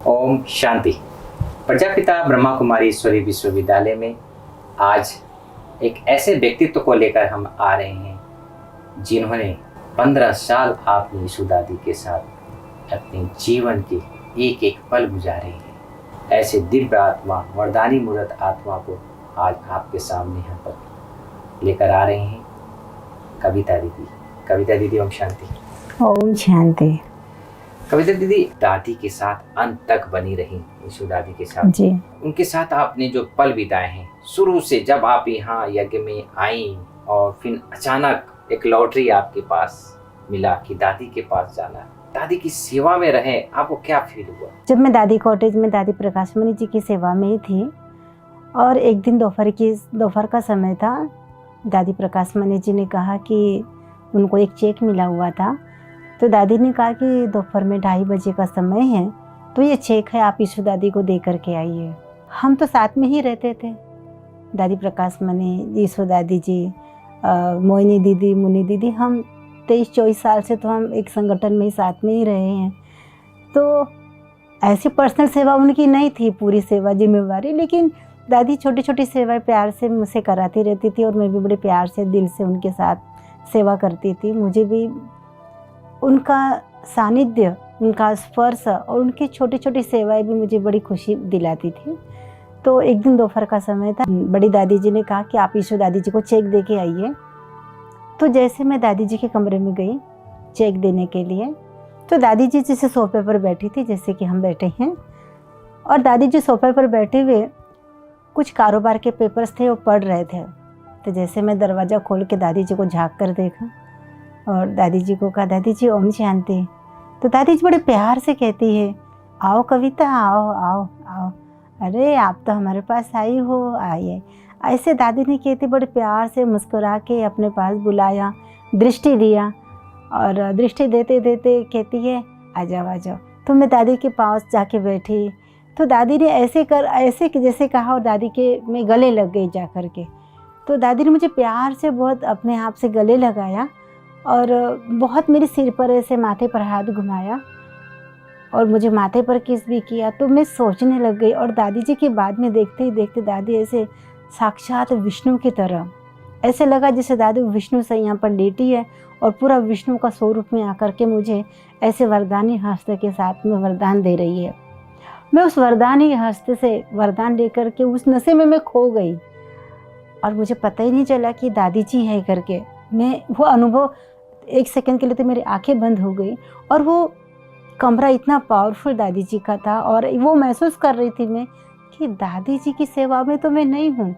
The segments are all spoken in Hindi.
ओम शांति। प्रजापिता ब्रह्मा कुमारी ईश्वरी विश्वविद्यालय में आज एक ऐसे व्यक्तित्व को लेकर हम आ रहे हैं जिन्होंने 15 साल आपने यीशु दादी के साथ अपने जीवन के एक एक पल गुजारे हैं। ऐसे दिव्य आत्मा, वरदानी मूर्त आत्मा को आज आपके सामने यहाँ पर लेकर आ रहे हैं कविता दीदी। कविता दीदी ओम शांति। ओम शांति। कविता दीदी दादी के साथ अंत तक बनी रही, यीशु दादी के साथ जी। उनके साथ आपने जो पल बिताए हैं शुरू से, जब आप यहाँ यज्ञ में आई और फिर अचानक एक लॉटरी आपके पास मिला कि दादी के पास जाना, दादी की सेवा में रहे, आपको क्या फील हुआ? जब मैं दादी कॉटेज में दादी प्रकाशमणि जी की सेवा में ही थी और एक दिन दोपहर का समय था, दादी प्रकाशमणि जी ने कहा कि उनको एक चेक मिला हुआ था। तो दादी ने कहा कि दोपहर में 2:30 बजे का समय है, तो ये चेक है, आप यीशु दादी को दे करके आइए। हम तो साथ में ही रहते थे, दादी प्रकाशमणि, यीशु दादी जी, मोहिनी दीदी, मुन्नी दीदी, हम 23-24 साल से तो हम एक संगठन में ही साथ में ही रहे हैं। तो ऐसी पर्सनल सेवा उनकी नहीं थी, पूरी सेवा जिम्मेवारी, लेकिन दादी छोटी छोटी सेवाएं प्यार से मुझसे कराती रहती थी और मैं भी बड़े प्यार से दिल से उनके साथ सेवा करती थी। मुझे भी उनका सानिध्य, उनका स्पर्श और उनकी छोटी छोटी सेवाएं भी मुझे बड़ी खुशी दिलाती थी। तो एक दिन दोपहर का समय था, बड़ी दादी जी ने कहा कि आप यीशु दादी जी को चेक दे के आइए। तो जैसे मैं दादी जी के कमरे में गई चेक देने के लिए, तो दादी जी जैसे सोफे पर बैठी थी, जैसे कि हम बैठे हैं, और दादी जी सोफे पर बैठे हुए कुछ कारोबार के पेपर्स थे, वो पढ़ रहे थे। तो जैसे मैं दरवाज़ा खोल के दादी जी को झाँक कर देखा और दादी जी को कहा, दादी जी ओम शांति। तो दादी जी बड़े प्यार से कहती है, आओ कविता, आओ आओ आओ, अरे आप तो हमारे पास आई हो, आइए। ऐसे दादी ने कहती, बड़े प्यार से मुस्कुरा के अपने पास बुलाया, दृष्टि दिया और दृष्टि देते देते कहती है, आ जाओ आ जाओ। तो मैं दादी के पास जाके बैठी, तो दादी ने ऐसे जैसे कहा और दादी के मैं गले लग गई जा कर के। तो दादी ने मुझे प्यार से बहुत अपने आप से गले लगाया और बहुत मेरे सिर पर ऐसे माथे पर हाथ घुमाया और मुझे माथे पर किस भी किया। तो मैं सोचने लग गई और दादी जी के बाद में देखते ही देखते दादी ऐसे साक्षात विष्णु की तरह, ऐसे लगा जैसे दादी विष्णु से यहाँ पर लेटी है और पूरा विष्णु का स्वरूप में आकर के मुझे ऐसे वरदानी हस्त के साथ में वरदान दे रही है। मैं उस वरदानी हस्त से वरदान लेकर के उस नशे में मैं खो गई और मुझे पता ही नहीं चला कि दादी जी है करके। मैं वो अनुभव एक सेकंड के लिए तो मेरी आंखें बंद हो गई और वो कमरा इतना पावरफुल दादी जी का था और वो महसूस कर रही थी मैं कि दादी जी की सेवा में तो मैं नहीं हूँ,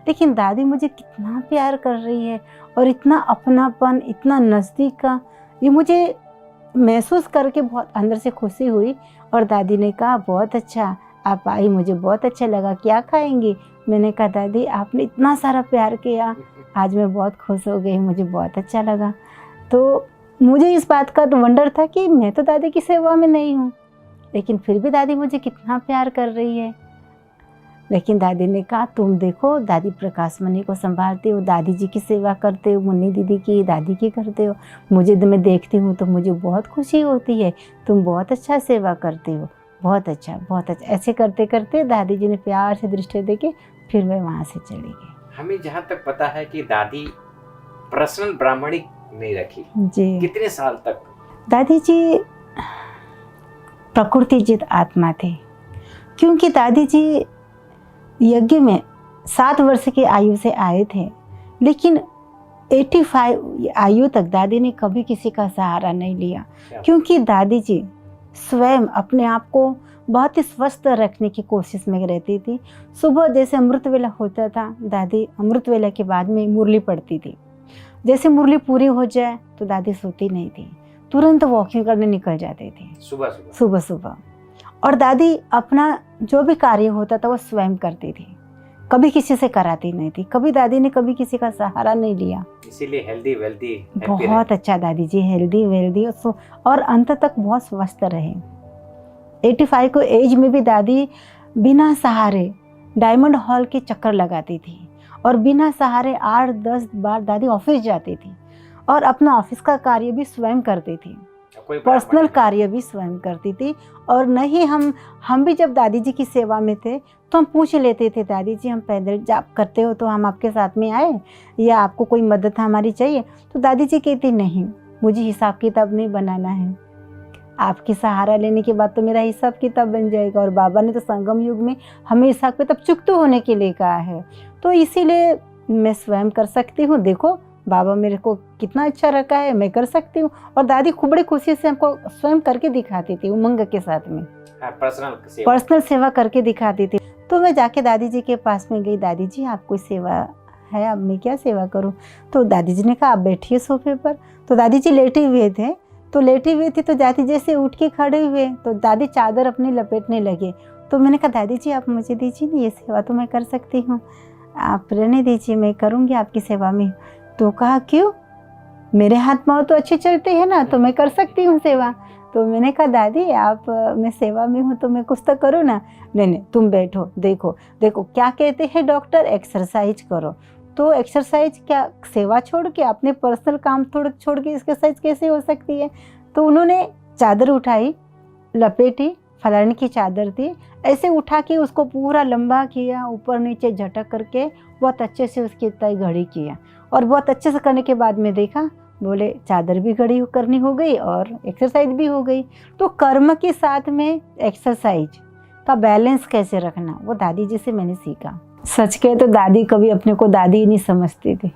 लेकिन दादी मुझे कितना प्यार कर रही है और इतना अपनापन, इतना नज़दीक का, ये मुझे महसूस करके बहुत अंदर से खुशी हुई। और दादी ने कहा, बहुत अच्छा आप आई, मुझे बहुत अच्छा लगा, क्या खाएंगी? मैंने कहा, दादी आपने इतना सारा प्यार किया, आज मैं बहुत खुश हो गई, मुझे बहुत अच्छा लगा। तो मुझे इस बात का तो वंडर था कि मैं तो दादी की सेवा में नहीं हूँ, लेकिन फिर भी दादी मुझे कितना प्यार कर रही है। लेकिन दादी ने कहा, तुम देखो दादी प्रकाशमणि को संभालते हो, दादी जी की सेवा करते हो, मुन्नी दीदी की, दादी की करते हो, मुझे मैं देखती हूँ तो मुझे बहुत खुशी होती है, तुम बहुत अच्छा सेवा करते हो, बहुत अच्छा बहुत अच्छा। ऐसे करते करते दादी जी ने प्यार से दृष्टि देके फिर मैं वहाँ से चली गई। हमें जहाँ तक पता है कि दादी पर्सनल ब्राह्मणिक नहीं रखी जी। कितने साल तक? दादी जी प्रकृति जित आत्मा थे, क्योंकि दादी जी यज्ञ में 7 वर्ष की आयु से आए थे, लेकिन 85 आयु तक दादी ने कभी किसी का सहारा नहीं लिया, क्योंकि दादी जी स्वयं अपने आप को बहुत ही स्वस्थ रखने की कोशिश में रहती थी। सुबह जैसे अमृत वेला होता था, दादी अमृत वेला के बाद में मुरली पढ़ती थी। जैसे मुरली पूरी हो जाए तो दादी सोती नहीं थी, तुरंत वॉकिंग करने निकल जाते थे सुबह सुबह। और दादी अपना जो भी कार्य होता था वो स्वयं करती थी, कभी किसी से कराती नहीं थी, कभी दादी ने कभी किसी का सहारा नहीं लिया। इसीलिए हेल्दी वेल्दी बहुत अच्छा दादी जी, हेल्दी वेल्दी और अंत तक बहुत स्वस्थ रहे। 85 को एज में भी दादी बिना सहारे डायमंड हॉल के चक्कर लगाती थी और बिना सहारे 8-10 बार दादी ऑफिस जाती थी और अपना ऑफिस का कार्य भी स्वयं करती थी। कोई बड़ा पर्सनल बड़ी- कार्य भी स्वयं करती थी। और नहीं हम भी जब दादी जी की सेवा में थे तो हम पूछ लेते थे, दादी जी हम पैदल जाप करते हो तो हम आपके साथ में आए, या आपको कोई मदद हमारी चाहिए? तो दादी जी कहती नहीं, मुझे हिसाब किताब नहीं बनाना है, आपकी सहारा लेने के बाद तो मेरा हिसाब किताब बन जाएगा। और बाबा ने तो संगम युग में हमें हिसाब किताब चुकते होने के लिए कहा है, तो इसीलिए मैं स्वयं कर सकती हूँ। देखो बाबा मेरे को कितना अच्छा रखा है, मैं कर सकती हूँ। और दादी खूब बड़ी खुशी से हमको स्वयं करके दिखाती थी, उमंग के साथ में पर्सनल सेवा करके दिखाती थी। तो मैं जाके दादी जी के पास में गई, दादी जी आप कोई सेवा है, अब मैं क्या सेवा करूँ? तो दादी जी ने कहा आप बैठिए सोफे पर। तो दादी जी लेटे हुए थे, तो लेटी हुई थी तो दादी जैसे उठ के खड़े हुए तो दादी चादर अपनी लपेटने लगे। तो मैंने कहा दादी जी आप मुझे दीजिए ना, ये सेवा तो मैं कर सकती हूँ, आप रहने दीजिए, मैं करूँगी आपकी सेवा में। तो कहा क्यों, मेरे हाथ पाँव तो अच्छे चलते हैं ना, तो मैं कर सकती हूँ सेवा। तो मैंने कहा दादी आप मैं सेवा में हूँ तो मैं कुछ तो करूँ ना। नहीं नहीं तुम बैठो, देखो देखो क्या कहते हैं डॉक्टर, एक्सरसाइज करो। तो एक्सरसाइज क्या, सेवा छोड़ के अपने पर्सनल काम थोड़ा छोड़ के एक्सरसाइज कैसे हो सकती है? तो उन्होंने चादर उठाई, लपेटी, फलाने की चादर थी, ऐसे उठा के उसको पूरा लंबा किया, ऊपर नीचे झटक करके बहुत अच्छे से उसकी तय घड़ी किया। और बहुत अच्छे से करने के बाद में देखा, बोले चादर भी घड़ी करनी हो गई और एक्सरसाइज भी हो गई। तो कर्म के साथ में एक्सरसाइज का बैलेंस कैसे रखना, वो दादी जी से मैंने सीखा। सच कहे तो दादी कभी अपने को दादी ही नहीं समझती थी।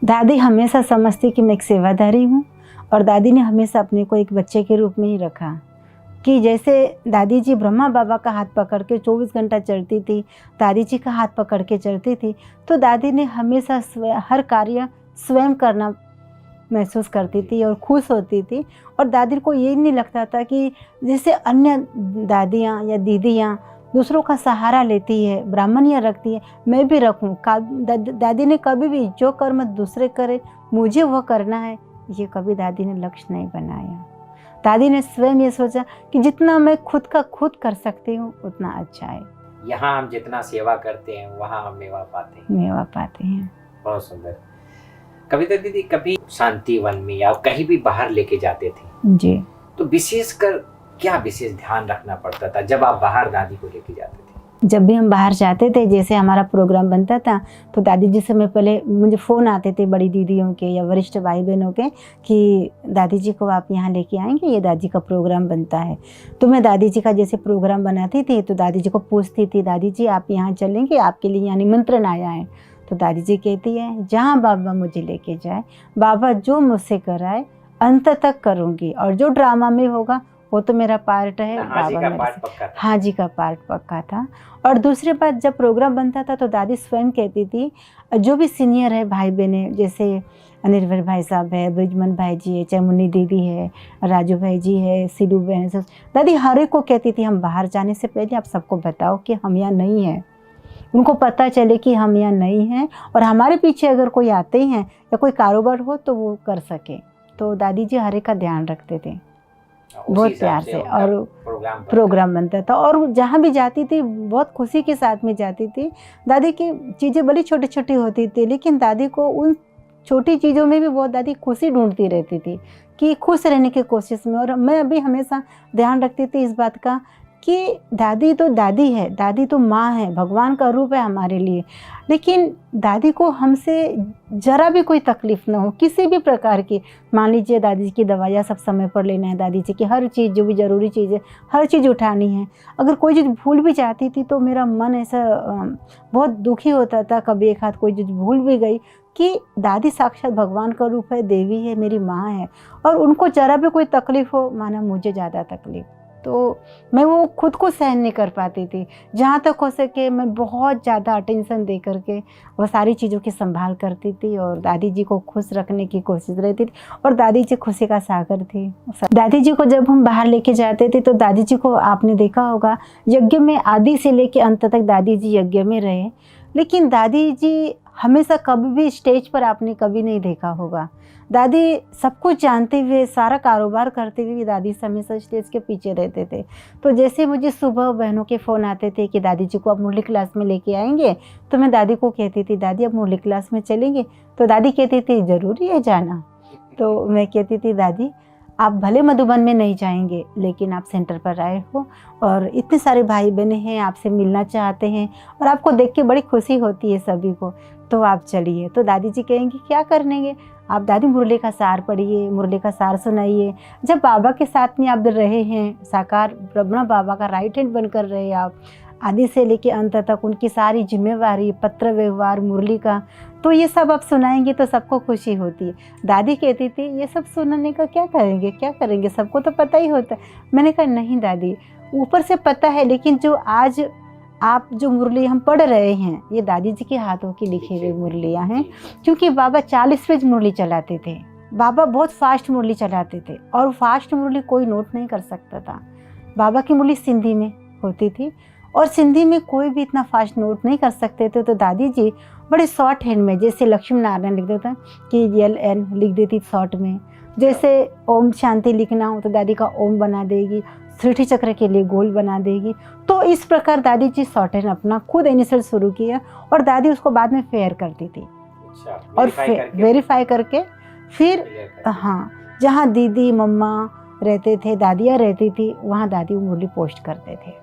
दादी हमेशा समझती कि मैं एक सेवादारी हूँ, और दादी ने हमेशा अपने को एक बच्चे के रूप में ही रखा। कि जैसे दादी जी ब्रह्मा बाबा का हाथ पकड़ के 24 घंटा चलती थी, दादी जी का हाथ पकड़ के चलती थी, तो दादी ने हमेशा हर कार्य स्वयं करना महसूस करती थी और खुश होती थी। और दादी को ये नहीं लगता था कि जैसे अन्य दादियाँ या दीदियाँ दूसरों का सहारा लेती है, ब्राह्मणियाँ रखती है, मैं भी रखूँ। दादी ने कभी भी जो कर्म दूसरे करे मुझे वो करना है, ये कभी दादी ने लक्ष्य नहीं बनाया। दादी ने स्वयं ये सोचा कि जितना मैं खुद का खुद कर सकती हूँ उतना अच्छा है। यहाँ हम जितना सेवा करते हैं वहाँ हम मेवा पाते हैं। बहुत सुंदर। कविता दीदी कभी शांति वन में या कहीं भी बाहर लेके जाते थे जी, तो विशेषकर क्या विशेष ध्यान रखना पड़ता था जब आप बाहर दादी को लेके जाते थे? जब भी हम बाहर जाते थे, जैसे हमारा प्रोग्राम बनता था तो दादी जी से मैं पहले, मुझे फ़ोन आते थे बड़ी दीदियों के या वरिष्ठ भाई बहनों के कि दादी जी को आप यहाँ लेके आएंगे, ये दादी का प्रोग्राम बनता है। तो मैं दादी जी का जैसे प्रोग्राम बनाती थी तो दादी जी को पूछती थी, दादी जी आप यहाँ चलेंगे, आपके लिए यहाँ निमंत्रण आया है। तो दादी जी कहती है जहाँ बाबा मुझे लेके जाए, बाबा जो मुझसे कराए अंत तक करूँगी, और जो ड्रामा में होगा वो तो मेरा पार्ट है। बाबा मेरे हाँ जी का पार्ट पक्का था। और दूसरी बात, जब प्रोग्राम बनता था तो दादी स्वयं कहती थी जो भी सीनियर है भाई बहने, जैसे अनिर्भर भाई साहब है, ब्रिजमन भाई जी है, चाहे मुन्नी दीदी है, राजू भाई जी है, सिद्धू बहन है, दादी हर एक को कहती थी हम बाहर जाने से पहले आप सबको बताओ कि हम यहाँ नहीं हैं, उनको पता चले कि हम यहाँ नहीं हैं, और हमारे पीछे अगर कोई आते हैं या कोई कारोबार हो तो वो कर सके। तो दादी जी हर एक का ध्यान रखते थे बहुत प्यार से, और प्रोग्राम बनता था। और जहाँ भी जाती थी बहुत खुशी के साथ में जाती थी। दादी की चीज़ें बड़ी छोटी छोटी होती थी, लेकिन दादी को उन छोटी चीज़ों में भी बहुत दादी खुशी ढूंढती रहती थी कि खुश रहने की कोशिश में। और मैं अभी हमेशा ध्यान रखती थी इस बात का कि दादी तो दादी है, दादी तो माँ है, भगवान का रूप है हमारे लिए, लेकिन दादी को हमसे ज़रा भी कोई तकलीफ़ ना हो किसी भी प्रकार की। मान लीजिए दादी जी की दवाइयाँ सब समय पर लेना है, दादी जी की हर चीज़ जो भी ज़रूरी चीज़ है हर चीज़ उठानी है। अगर कोई चीज़ भूल भी जाती थी तो मेरा मन ऐसा बहुत दुखी होता था, कभी एक हाथ कोई चीज़ भूल भी गई, कि दादी साक्षात भगवान का रूप है, देवी है, मेरी माँ है, और उनको ज़रा भी कोई तकलीफ़ हो माना मुझे ज़्यादा तकलीफ़, तो मैं वो खुद को सहन नहीं कर पाती थी। जहाँ तक हो सके मैं बहुत ज़्यादा अटेंशन दे करके वो सारी चीज़ों की संभाल करती थी, और दादी जी को खुश रखने की कोशिश रहती थी, और दादी जी खुशी का सागर थी। दादी जी को जब हम बाहर लेके जाते थे तो दादी जी को आपने देखा होगा यज्ञ में आदि से लेके अंत तक दादी जी यज्ञ में रहे, लेकिन दादी जी हमेशा कभी भी स्टेज पर आपने कभी नहीं देखा होगा। दादी सब कुछ जानते हुए, सारा कारोबार करते हुए भी दादी से हमेशा स्टेज के पीछे रहते थे। तो जैसे मुझे सुबह बहनों के फ़ोन आते थे कि दादी जी को आप मुरली क्लास में लेके आएंगे, तो मैं दादी को कहती थी दादी आप मुरली क्लास में चलेंगे? तो दादी कहती थी ज़रूरी है जाना? तो मैं कहती थी दादी आप भले मधुबन में नहीं जाएंगे, लेकिन आप सेंटर पर आए हो और इतने सारे भाई बहन हैं आपसे मिलना चाहते हैं और आपको देख के बड़ी खुशी होती है सभी को, तो आप चलिए। तो दादी जी कहेंगे क्या करनेंगे आप, दादी मुरली का सार पढ़िए, मुरली का सार सुनाइए। जब बाबा के साथ में आप रहे हैं, साकार ब्रह्मा बाबा का राइट हैंड बनकर रहे आप, आदि से लेके अंत तक उनकी सारी जिम्मेवारी, पत्र व्यवहार, मुरली का, तो ये सब आप सुनाएंगे तो सबको खुशी होती है। दादी कहती थी ये सब सुनाने का क्या करेंगे, क्या करेंगे, सबको तो पता ही होता है। मैंने कहा नहीं दादी, ऊपर से पता है, लेकिन जो आज आप जो मुरली हम पढ़ रहे हैं ये दादी जी के हाथों की लिखी हुई मुरलियाँ हैं, क्योंकि बाबा 40 पेज मुरली चलाते थे। बाबा बहुत फास्ट मुरली चलाते थे और फास्ट मुरली कोई नोट नहीं कर सकता था। बाबा की मुरली सिंधी में होती थी और सिंधी में कोई भी इतना फास्ट नोट नहीं कर सकते थे, तो दादी जी बड़े शॉर्ट हैंड में, जैसे लक्ष्मी नारायण लिख देता कि LN लिख देती शॉर्ट में, जैसे ओम शांति लिखना हो तो दादी का ओम बना देगी, सृष्टि चक्र के लिए गोल बना देगी। तो इस प्रकार दादी जी शॉर्ट हैंड अपना खुद इनिशियल शुरू किया और दादी उसको बाद में फेयर करती थी। और वेरीफाई करके फिर हाँ, जहाँ दीदी मम्मा रहते थे, दादियाँ रहती थी, वहाँ दादी मुरली पोस्ट करते थे।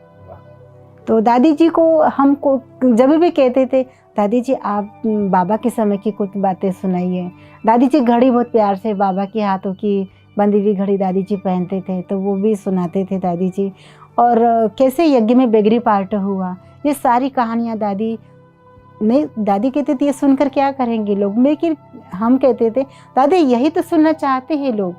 तो दादी जी को हमको जब भी कहते थे दादी जी आप बाबा के समय की कुछ बातें सुनाइए। दादी जी घड़ी बहुत प्यार से, बाबा के हाथों की बंधी हुई घड़ी दादी जी पहनते थे, तो वो भी सुनाते थे दादी जी। और कैसे यज्ञ में बेगरी पार्ट हुआ, ये सारी कहानियाँ दादी नहीं, दादी कहते थे ये सुनकर क्या करेंगे लोग, लेकिन हम कहते थे दादी यही तो सुनना चाहते हैं लोग।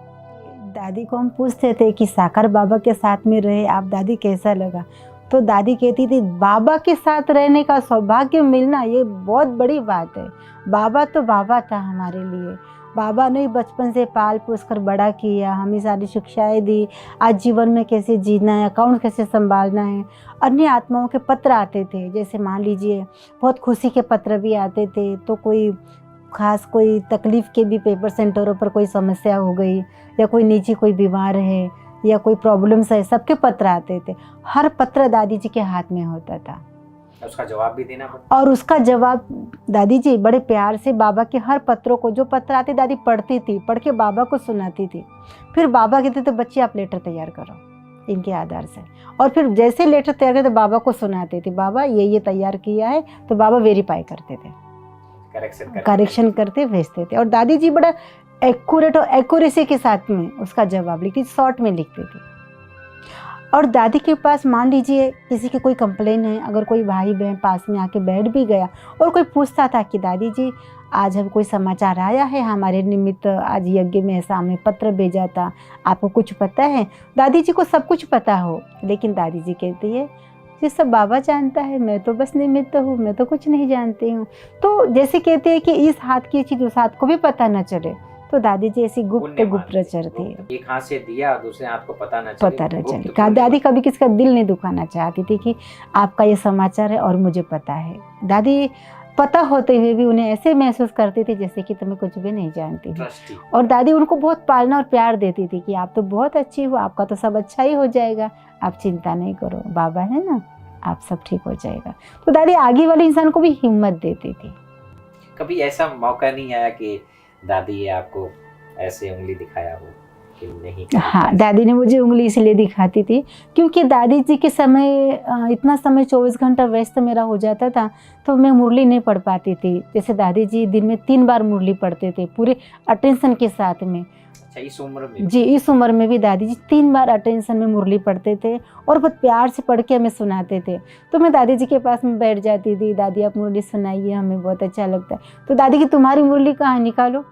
दादी को हम पूछते थे कि साकार बाबा के साथ में रहे आप, दादी कैसा लगा, तो दादी कहती थी बाबा के साथ रहने का सौभाग्य मिलना ये बहुत बड़ी बात है। बाबा तो बाबा था हमारे लिए, बाबा ने बचपन से पाल पोस कर बड़ा किया, हमें सारी शिक्षाएं दी, आज जीवन में कैसे जीना है, अकाउंट कैसे संभालना है। अन्य आत्माओं के पत्र आते थे, जैसे मान लीजिए बहुत खुशी के पत्र भी आते थे, तो कोई खास कोई तकलीफ़ के भी पेपर सेंटरों पर कोई समस्या हो गई या कोई निजी कोई बीमार है या कोई प्रॉब्लम्स है, सबके पत्र आते थे। हर पत्र दादी जी के हाथ में होता था, उसका जवाब भी देना पड़ता, और उसका जवाब दादी जी बड़े प्यार से बाबा के हर पत्रों को, जो पत्र आते दादी पढ़ती थी, पढ़ के बाबा को सुनाती थी। फिर बाबा कहते थे बच्चे आप लेटर तैयार करो इनके आधार से, और फिर जैसे लेटर तैयार करते बाबा को सुनाते थे, बाबा ये तैयार किया है, तो बाबा वेरीफाई करते थे, करेक्शन करते भेजते थे। और दादी जी बड़ा एक्यूरेट और एक्यूरेसी के साथ में उसका जवाब लिखती, शॉर्ट में लिखती थी। और दादी के पास मान लीजिए किसी की कोई कंप्लेन है, अगर कोई भाई बहन पास में आके बैठ भी गया और कोई पूछता था कि दादी जी आज हम कोई समाचार आया है हमारे निमित्त, आज यज्ञ में ऐसा हमें पत्र भेजा था, आपको कुछ पता है, दादी जी को सब कुछ पता हो, लेकिन दादी जी कहती है ये सब बाबा जानता है, मैं तो बस निमित्त हूँ, मैं तो कुछ नहीं जानती हूँ। तो जैसे कहते हैं कि इस हाथ की चीज़ उस हाथ को भी पता न चले, तो दादी जी ऐसी गुप्त चढ़ती है, एक हाथ से दिया दूसरे हाथ को पता न चले। दादी कभी किसी का दिल नहीं दुखाना चाहती थी कि आपका ये समाचार है और मुझे पता है। दादी पता होते हुए भी उन्हें ऐसे महसूस करती थी जैसे कि तुम्हें कुछ भी नहीं जानती हो। और दादी उनको बहुत पालना और प्यार देती थी कि आप तो बहुत अच्छी हो, आपका तो सब अच्छा ही हो जाएगा, आप चिंता नहीं करो, बाबा है ना, आप सब ठीक हो जाएगा। तो दादी आगे वाले इंसान को भी हिम्मत देती थी। कभी ऐसा मौका नहीं आया कि दादी आपको ऐसे उंगली दिखाया हो कि नहीं? हाँ, दादी ने मुझे उंगली इसलिए दिखाती थी क्योंकि दादी जी के समय इतना समय 24 घंटा व्यस्त मेरा हो जाता था, तो मैं मुरली नहीं पढ़ पाती थी। जैसे दादी जी दिन में 3 बार मुरली पढ़ते थे पूरे अटेंशन के साथ में। अच्छा, इस उम्र में? जी, इस उम्र में भी दादी जी 3 बार अटेंशन में मुरली पढ़ते थे और बहुत प्यार से पढ़ के हमें सुनाते थे। तो मैं दादी जी के पास में बैठ जाती थी, दादी आप मुरली सुनाइए, हमें बहुत अच्छा लगता है। तो दादी की तुम्हारी मुरली कहाँ निकालो,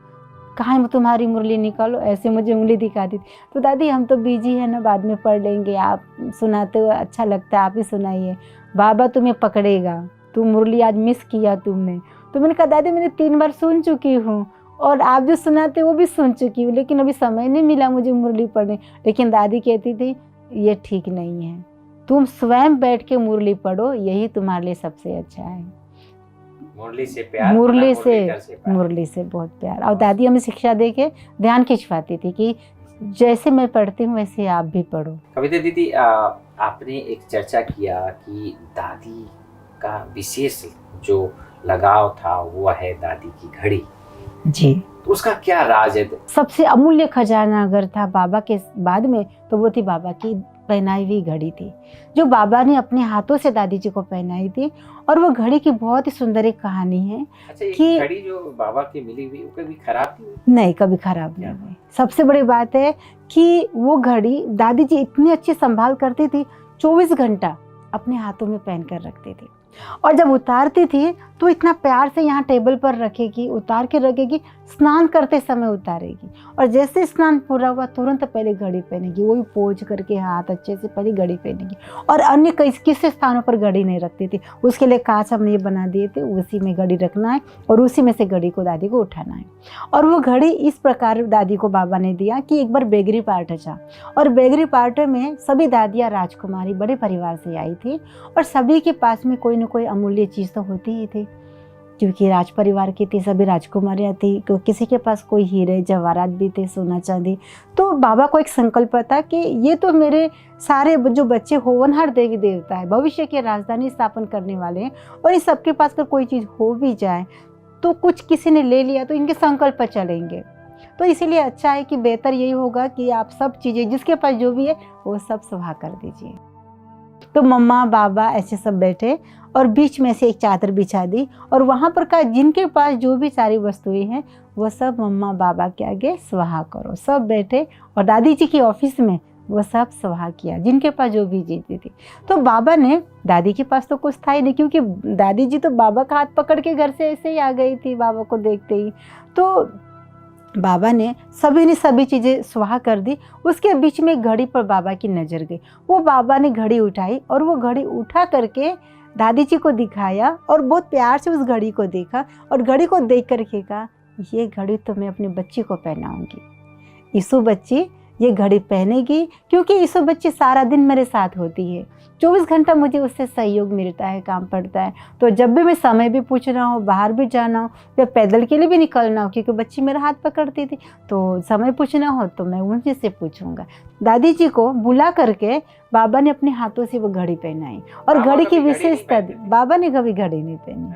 कहाँ तुम्हारी मुरली निकालो, ऐसे मुझे उंगली दिखाती थी। तो दादी हम तो बिजी है ना, बाद में पढ़ लेंगे, आप सुनाते हो अच्छा लगता है, आप ही सुनाइए, बाबा तुम्हें पकड़ेगा, तुम मुरली आज मिस किया तुमने। तो मैंने कहा दादी मैंने 3 बार सुन चुकी हूँ और आप जो सुनाते वो भी सुन चुकी हूँ, लेकिन अभी समय नहीं मिला मुझे मुरली पढ़ने। लेकिन दादी कहती थी ये ठीक नहीं है, तुम स्वयं बैठ के मुरली पढ़ो, यही तुम्हारे लिए सबसे अच्छा है। मुरली से प्यार, मुरली से बहुत प्यार। और दादी हमें शिक्षा दे के ध्यान खिंचवाती थी कि जैसे मैं पढ़ती हूँ वैसे आप भी पढ़ो। कविता दीदी, आपने एक चर्चा किया कि दादी का विशेष जो लगाव था वो है दादी की घड़ी। जी। तो उसका क्या राज है? सबसे अमूल्य खजाना अगर था बाबा के बाद में, तो वो थी बाबा की पहनाई हुई घड़ी थी, जो बाबा ने अपने हाथों से दादी जी को पहनाई थी। और वो घड़ी की बहुत ही सुंदर एक कहानी है अच्छा, ये कि घड़ी जो बाबा की मिली हुई वो कभी खराब नहीं हुई? नहीं, कभी खराब नहीं हुई। सबसे बड़ी बात है कि वो घड़ी दादी जी इतनी अच्छी संभाल करती थी, 24 घंटा अपने हाथों में पहन कर रखती थी। और जब उतारती थी तो इतना प्यार से यहाँ टेबल पर रखेगी, उतार के रखेगी, स्नान करते समय उतारेगी। और जैसे स्नान पूरा हुआ तुरंत पहले घड़ी पहनेगी, वही पोंछ करके हाथ अच्छे से पहले घड़ी पहनेगी। और अन्य किसी स्थानों पर घड़ी नहीं रखती थी, उसके लिए कांच हमने ये बना दिए थे, उसी में घड़ी रखना है और उसी में से घड़ी को दादी को उठाना है। और वो घड़ी इस प्रकार दादी को बाबा ने दिया कि एक बार बेगरी पार्ट था, और बेगरी पार्ट में सभी दादियाँ राजकुमारी बड़े परिवार से आई थी, और सभी के पास में कोई न कोई अमूल्य चीज़ तो होती ही थी, क्योंकि राज परिवार की थी, सभी राजकुमारियाँ थी, किसी के पास कोई हीरे जवाहरात भी थे, सोना चांदी। तो बाबा को एक संकल्प था कि ये तो मेरे सारे जो बच्चे होनहार देवी देवता है, भविष्य की राजधानी स्थापन करने वाले हैं, और इस सबके पास अगर कोई चीज़ हो भी जाए तो कुछ किसी ने ले लिया तो इनके संकल्प पर चलेंगे। तो इसीलिए अच्छा है कि बेहतर यही होगा कि आप सब चीज़ें जिसके पास जो भी है वो सब सुहा कर दीजिए। तो मम्मा बाबा ऐसे सब बैठे और बीच में से एक चादर बिछा दी, और वहाँ पर का जिनके पास जो भी सारी वस्तुएं हैं वो सब मम्मा बाबा के आगे स्वाहा करो। सब बैठे और दादी जी की ऑफिस में वो सब स्वाहा किया, जिनके पास जो भी चीज़ें थी। तो बाबा ने, दादी के पास तो कुछ था ही नहीं, क्योंकि दादी जी तो बाबा का हाथ पकड़ के घर से ऐसे ही आ गई थी बाबा को देखते ही। तो बाबा ने सभी चीज़ें स्वाहा कर दी। उसके बीच में घड़ी पर बाबा की नज़र गई। वो बाबा ने घड़ी उठाई और वो घड़ी उठा करके दादी जी को दिखाया और बहुत प्यार से उस घड़ी को देखा, और घड़ी को देख करके कहा, ये घड़ी तो मैं अपनी बच्ची को पहनाऊंगी। ईसु बच्ची ये घड़ी पहनेगी, क्योंकि ईसु बच्ची सारा दिन मेरे साथ होती है, 24 घंटा मुझे उससे सहयोग मिलता है, काम पड़ता है। तो जब भी मैं समय भी पूछना हो, बाहर भी जाना हो या पैदल के लिए भी निकलना हो, क्योंकि बच्ची मेरा हाथ पकड़ती थी, तो समय पूछना हो तो मैं उनसे से पूछूंगा। दादी जी को बुला करके बाबा ने अपने हाथों से वो घड़ी पहनाई। और घड़ी की विशेषता, बाबा ने कभी घड़ी नहीं पहनी,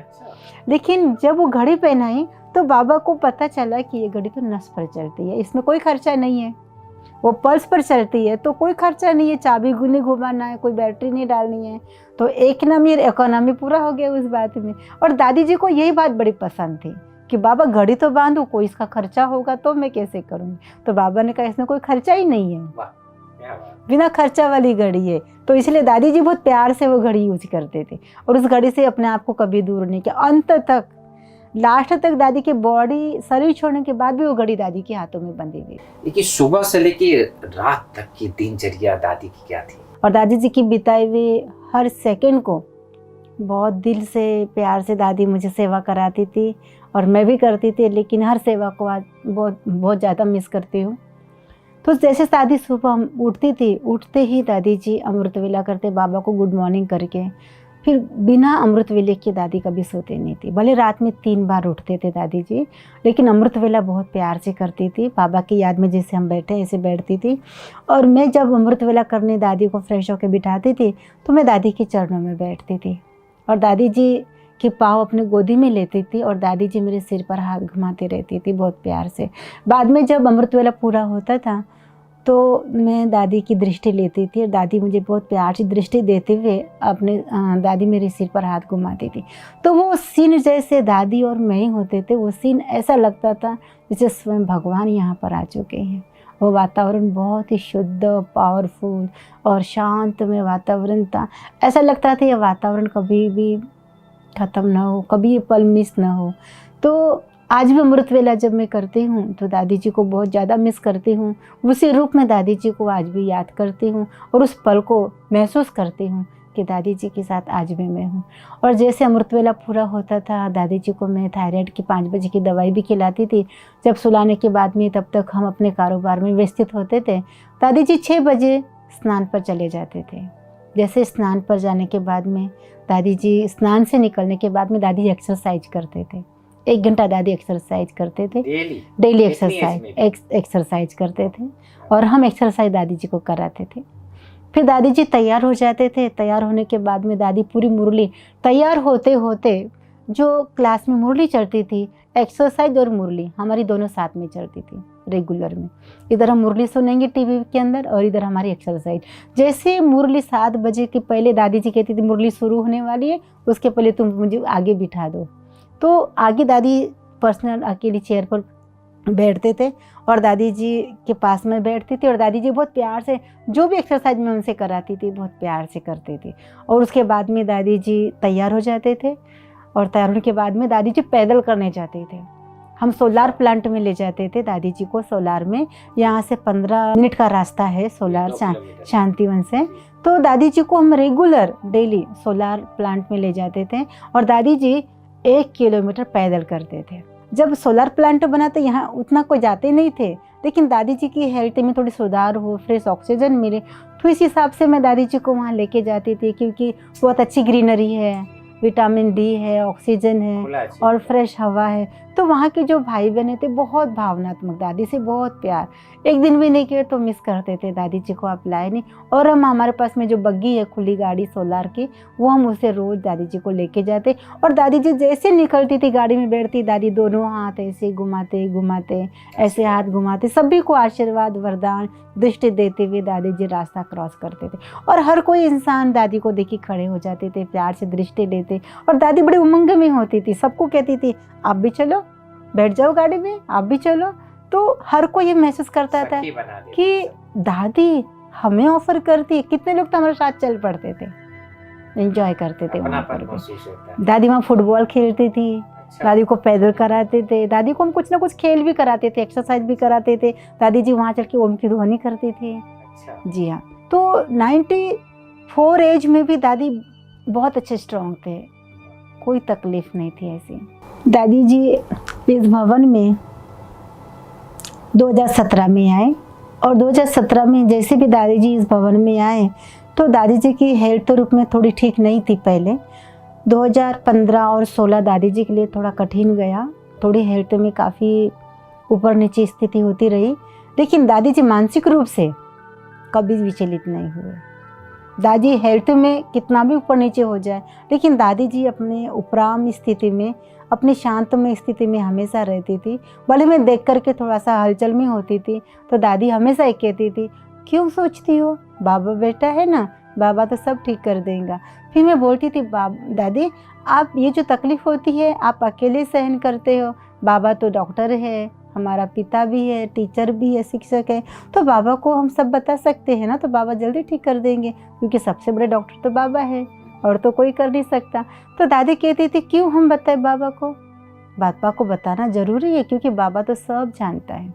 लेकिन जब वो घड़ी पहनाई तो बाबा को पता चला कि ये घड़ी तो नस पर चलती है, इसमें कोई खर्चा नहीं है, वो पल्स पर चलती है, तो कोई खर्चा नहीं है, चाबी नहीं घुमाना है, कोई बैटरी नहीं डालनी है। तो इकोनॉमी पूरा हो गया उस बात में। और दादी जी को यही बात बड़ी पसंद थी कि बाबा घड़ी तो बांधो, कोई इसका खर्चा होगा तो मैं कैसे करूँगी। तो बाबा ने कहा इसमें कोई खर्चा ही नहीं है, बिना खर्चा वाली घड़ी है। तो इसलिए दादी जी बहुत प्यार से वो घड़ी यूज करते थे, और उस घड़ी से अपने आप को कभी दूर नहीं किया। अंत तक, लास्ट तक दादी की बॉडी शरीर छोड़ने के बाद भी वो घड़ी दादी के हाथों में बंधी हुई। देखिए, सुबह से लेके रात तक की दिनचर्या दादी की क्या थी? और दादी जी की बिताई हुई हर सेकंड को बहुत दिल से प्यार से दादी मुझे सेवा कराती थी, और मैं भी करती थी, लेकिन हर सेवा को आज बहुत ज़्यादा मिस करती हूँ। तो जैसे दादी सुबह उठती थी, उठते ही दादी जी अमृत वेला करते, बाबा को गुड मॉर्निंग करके, फिर बिना अमृत वेले के दादी कभी सोते नहीं थी। भले रात में 3 बार उठते थे दादी जी, लेकिन अमृत वेला बहुत प्यार से करती थी। बाबा की याद में जैसे हम बैठे ऐसे बैठती थी। और मैं जब अमृत वेला करने दादी को फ्रेश होकर बिठाती थी तो मैं दादी के चरणों में बैठती थी, और दादी जी के पाँव अपने गोदी में लेती थी, और दादी जी मेरे सिर पर हाथ घुमाती रहती थी बहुत प्यार से। बाद में जब अमृत वेला पूरा होता था तो मैं दादी की दृष्टि लेती थी, और दादी मुझे बहुत प्यार से दृष्टि देते हुए अपने दादी मेरे सिर पर हाथ घुमाती थी। तो वो सीन जैसे दादी और मैं ही होते थे, वो सीन ऐसा लगता था जैसे स्वयं भगवान यहाँ पर आ चुके हैं। वो वातावरण बहुत ही शुद्ध, पावरफुल और शांतमय वातावरण था। ऐसा लगता था ये वातावरण कभी भी ख़त्म ना हो, कभी ये पल मिस ना हो। तो आज भी अमृत वेला जब मैं करती हूँ तो दादी जी को बहुत ज़्यादा मिस करती हूँ। उसी रूप में दादी जी को आज भी याद करती हूँ, और उस पल को महसूस करती हूँ कि दादी जी के साथ आज भी मैं हूँ। और जैसे अमृत वेला पूरा होता था, दादी जी को मैं थायराइड की 5 बजे की दवाई भी खिलाती थी। जब सुलाने के बाद में तब तक हम अपने कारोबार में व्यस्त होते थे। दादी जी 6 बजे स्नान पर चले जाते थे। जैसे स्नान पर जाने के बाद में दादी जी, स्नान से निकलने के बाद में दादी एक्सरसाइज करते थे। 1 घंटा दादी एक्सरसाइज करते थे, डेली एक्सरसाइज करते थे, और हम एक्सरसाइज दादी जी को कराते थे। फिर दादी जी तैयार हो जाते थे। तैयार होने के बाद में दादी पूरी मुरली, तैयार होते होते जो क्लास में मुरली चढ़ती थी एक्सरसाइज और मुरली हमारी दोनों साथ में चलती थी रेगुलर में। इधर हम मुरली सुनेंगे टीवी के अंदर और इधर हमारी एक्सरसाइज। जैसे मुरली 7 बजे के पहले दादी जी कहती थी मुरली शुरू होने वाली है, उसके पहले तुम मुझे आगे बिठा दो। तो आगे दादी पर्सनल अकेली चेयर पर बैठते थे और दादी जी के पास में बैठती थी और दादी जी बहुत प्यार से जो भी एक्सरसाइज मैं उनसे कराती थी बहुत प्यार से करती थी। और उसके बाद में दादी जी तैयार हो जाते थे और तैयार होने के बाद में दादी जी पैदल करने जाते थे। हम सोलार प्लांट में ले जाते थे दादी जी को। सोलार में यहाँ से 15 मिनट का रास्ता है सोलार शांतिवन से। तो दादी जी को हम रेगुलर डेली सोलार प्लांट में ले जाते थे और दादी जी 1 किलोमीटर पैदल करते थे। जब सोलार प्लांट बना तो यहाँ उतना कोई जाते नहीं थे, लेकिन दादी जी की हेल्थ में थोड़ी सुधार हो, फ्रेश ऑक्सीजन मिले, तो इस हिसाब से मैं दादी जी को वहाँ लेके जाती थी। क्योंकि बहुत अच्छी ग्रीनरी है, विटामिन डी है, ऑक्सीजन है और फ्रेश हवा है। तो वहाँ के जो भाई बहन थे बहुत भावनात्मक, दादी से बहुत प्यार। एक दिन भी नहीं किया तो मिस करते थे दादी जी को, आप लाए नहीं। और हम हमारे पास में जो बग्गी है खुली गाड़ी सोलार की, वो हम उसे रोज़ दादी जी को लेके जाते। और दादी जी जैसे निकलती थी गाड़ी में बैठती, दादी दोनों हाथ ऐसे घुमाते घुमाते, ऐसे हाथ घुमाते, सभी को आशीर्वाद वरदान दृष्टि देते हुए दादी जी रास्ता क्रॉस करते थे। और हर कोई इंसान दादी को देखी खड़े हो जाते थे, प्यार से दृष्टि देते। और दादी बड़ी उमंग में होती थी, सबको कहती थी आप भी चलो, बैठ जाओ गाड़ी में, आप भी चलो। तो हर कोई ये महसूस करता था कि दादी हमें ऑफर करती है। कितने लोग तो हमारे साथ चल पड़ते थे, एंजॉय करते थे वहाँ पर। दादी वहाँ फुटबॉल खेलती थी, दादी को पैदल कराते थे, दादी को हम कुछ ना कुछ खेल भी कराते थे, एक्सरसाइज भी कराते थे। दादी जी वहाँ चल के ओम की ध्वनि करती थी। जी हाँ। तो 94 एज में भी दादी बहुत अच्छे स्ट्रॉन्ग थे, कोई तकलीफ नहीं थी ऐसी। दादी जी इस भवन में 2017 में आए और 2017 में जैसे भी दादी जी इस भवन में आए तो दादी जी की हेल्थ रूप में थोड़ी ठीक नहीं थी पहले। 2015 और 16 दादी जी के लिए थोड़ा कठिन गया, थोड़ी हेल्थ में काफ़ी ऊपर नीचे स्थिति होती रही, लेकिन दादी जी मानसिक रूप से कभी विचलित नहीं हुए। दादी हेल्थ में कितना भी ऊपर नीचे हो जाए, लेकिन दादी जी अपने उपराम स्थिति में, अपनी शांतमय स्थिति में हमेशा रहती थी। भले मैं देख करके थोड़ा सा हलचल में होती थी तो दादी हमेशा एक कहती थी, क्यों सोचती हो, बाबा बेटा है ना, बाबा तो सब ठीक कर देगा। फिर मैं बोलती थी दादी आप ये जो तकलीफ़ होती है आप अकेले सहन करते हो, बाबा तो डॉक्टर है, हमारा पिता भी है, टीचर भी है, शिक्षक है, तो बाबा को हम सब बता सकते हैं ना, तो बाबा जल्दी ठीक कर देंगे, क्योंकि सबसे बड़े डॉक्टर तो बाबा है और तो कोई कर नहीं सकता। तो दादी कहती थी क्यों हम बताएं बाबा को, बाबा को बताना ज़रूरी है, क्योंकि बाबा तो सब जानता है,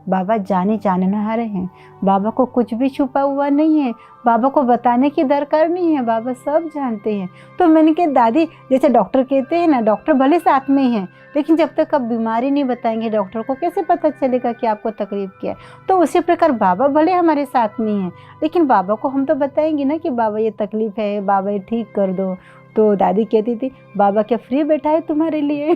बाबा जाने जानहारे हैं, बाबा को कुछ भी छुपा हुआ नहीं है, बाबा को बताने की दरकार नहीं है, बाबा सब जानते हैं। तो मैंने कहा दादी जैसे डॉक्टर कहते हैं ना, डॉक्टर भले साथ में हैं, लेकिन जब तक आप बीमारी नहीं बताएंगे डॉक्टर को कैसे पता चलेगा कि आपको तकलीफ़ क्या है। तो उसी प्रकार बाबा भले हमारे साथ में हैं, लेकिन बाबा को हम तो बताएंगे ना कि बाबा ये तकलीफ़ है, बाबा ये ठीक कर दो। तो दादी कहती थी बाबा क्या फ्री बैठा है तुम्हारे लिए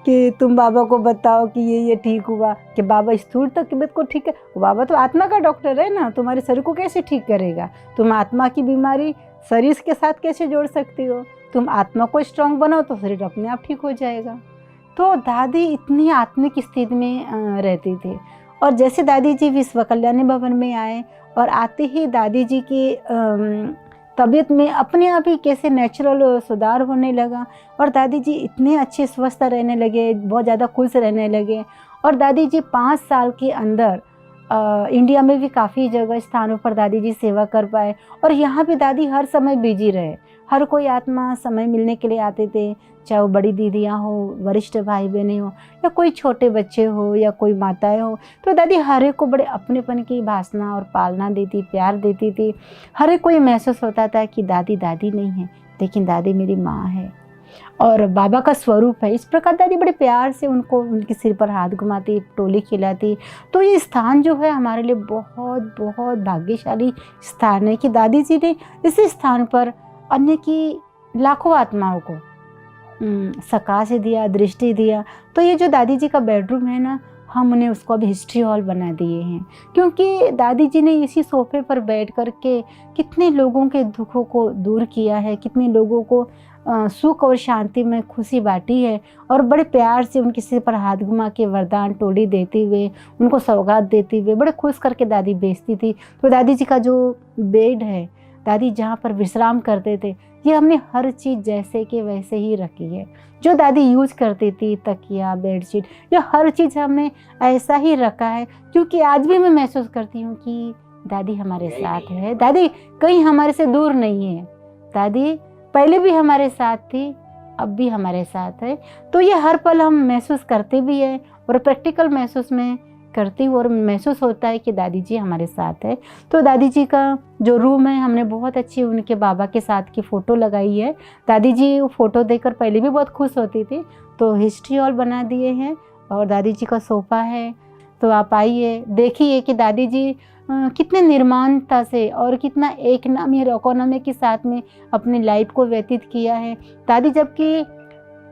कि तुम बाबा को बताओ कि ये ठीक हुआ, कि बाबा स्थूल तकलीफ को ठीक है, बाबा तो आत्मा का डॉक्टर है ना, तुम्हारे शरीर को कैसे ठीक करेगा, तुम आत्मा की बीमारी शरीर के साथ कैसे जोड़ सकती हो, तुम आत्मा को स्ट्रांग बनाओ तो शरीर अपने आप ठीक हो जाएगा। तो दादी इतनी आत्मिक स्थिति में रहती थी। और जैसे दादी जी विश्व कल्याणी भवन में आए और आते ही दादी जी की तबीयत में अपने आप ही कैसे नेचुरल सुधार होने लगा और दादी जी इतने अच्छे स्वस्थ रहने लगे, बहुत ज़्यादा खुश रहने लगे। और दादी जी 5 साल के अंदर इंडिया में भी काफ़ी जगह स्थानों पर दादी जी सेवा कर पाए और यहाँ भी दादी हर समय बिजी रहे। हर कोई आत्मा समय मिलने के लिए आते थे, चाहे वो बड़ी दीदियाँ हो, वरिष्ठ भाई बहनें हो, या कोई छोटे बच्चे हो, या कोई माताएं हो। तो दादी हर एक को बड़े अपनेपन की भाषणा और पालना देती, प्यार देती थी। हर एक को ये महसूस होता था कि दादी दादी नहीं है, लेकिन दादी मेरी माँ है और बाबा का स्वरूप है। इस प्रकार दादी बड़े प्यार से उनको उनके सिर पर हाथ घुमाती, टोली खिलाती। तो ये स्थान जो है हमारे लिए बहुत बहुत भाग्यशाली स्थान है कि दादी जी ने इस स्थान पर अन्य की लाखों आत्माओं को सकाश दिया, दृष्टि दिया। तो ये जो दादी जी का बेडरूम है ना, हम उन्हें उसको अब हिस्ट्री हॉल बना दिए हैं, क्योंकि दादी जी ने इसी सोफे पर बैठ कर के कितने लोगों के दुखों को दूर किया है, कितने लोगों को सुख और शांति में खुशी बांटी है और बड़े प्यार से उनके सिर पर हाथ घुमा के वरदान टोली देते हुए, उनको सौगात देते हुए बड़े खुश करके दादी भेजती थी। तो दादी जी का जो बेड है, दादी जहाँ पर विश्राम करते थे, ये हमने हर चीज़ जैसे के वैसे ही रखी है। जो दादी यूज करती थी, तकिया, बेडशीट, ये हर चीज़ हमने ऐसा ही रखा है, क्योंकि आज भी मैं महसूस करती हूँ कि दादी हमारे साथ है। दादी कहीं हमारे से दूर नहीं है। दादी पहले भी हमारे साथ थी, अब भी हमारे साथ है। तो ये हर पल हम महसूस करते भी हैं और प्रैक्टिकल महसूस में करती हूँ और महसूस होता है कि दादी जी हमारे साथ है। तो दादी जी का जो रूम है, हमने बहुत अच्छी उनके बाबा के साथ की फ़ोटो लगाई है। दादी जी वो फ़ोटो देखकर पहले भी बहुत खुश होती थी, तो हिस्ट्री हॉल बना दिए हैं और दादी जी का सोफ़ा है। तो आप आइए, देखिए कि दादी जी कितने निर्माणता से और कितना एक नामी और इकोनॉमी के साथ में अपनी लाइफ को व्यतीत किया है। दादी जबकि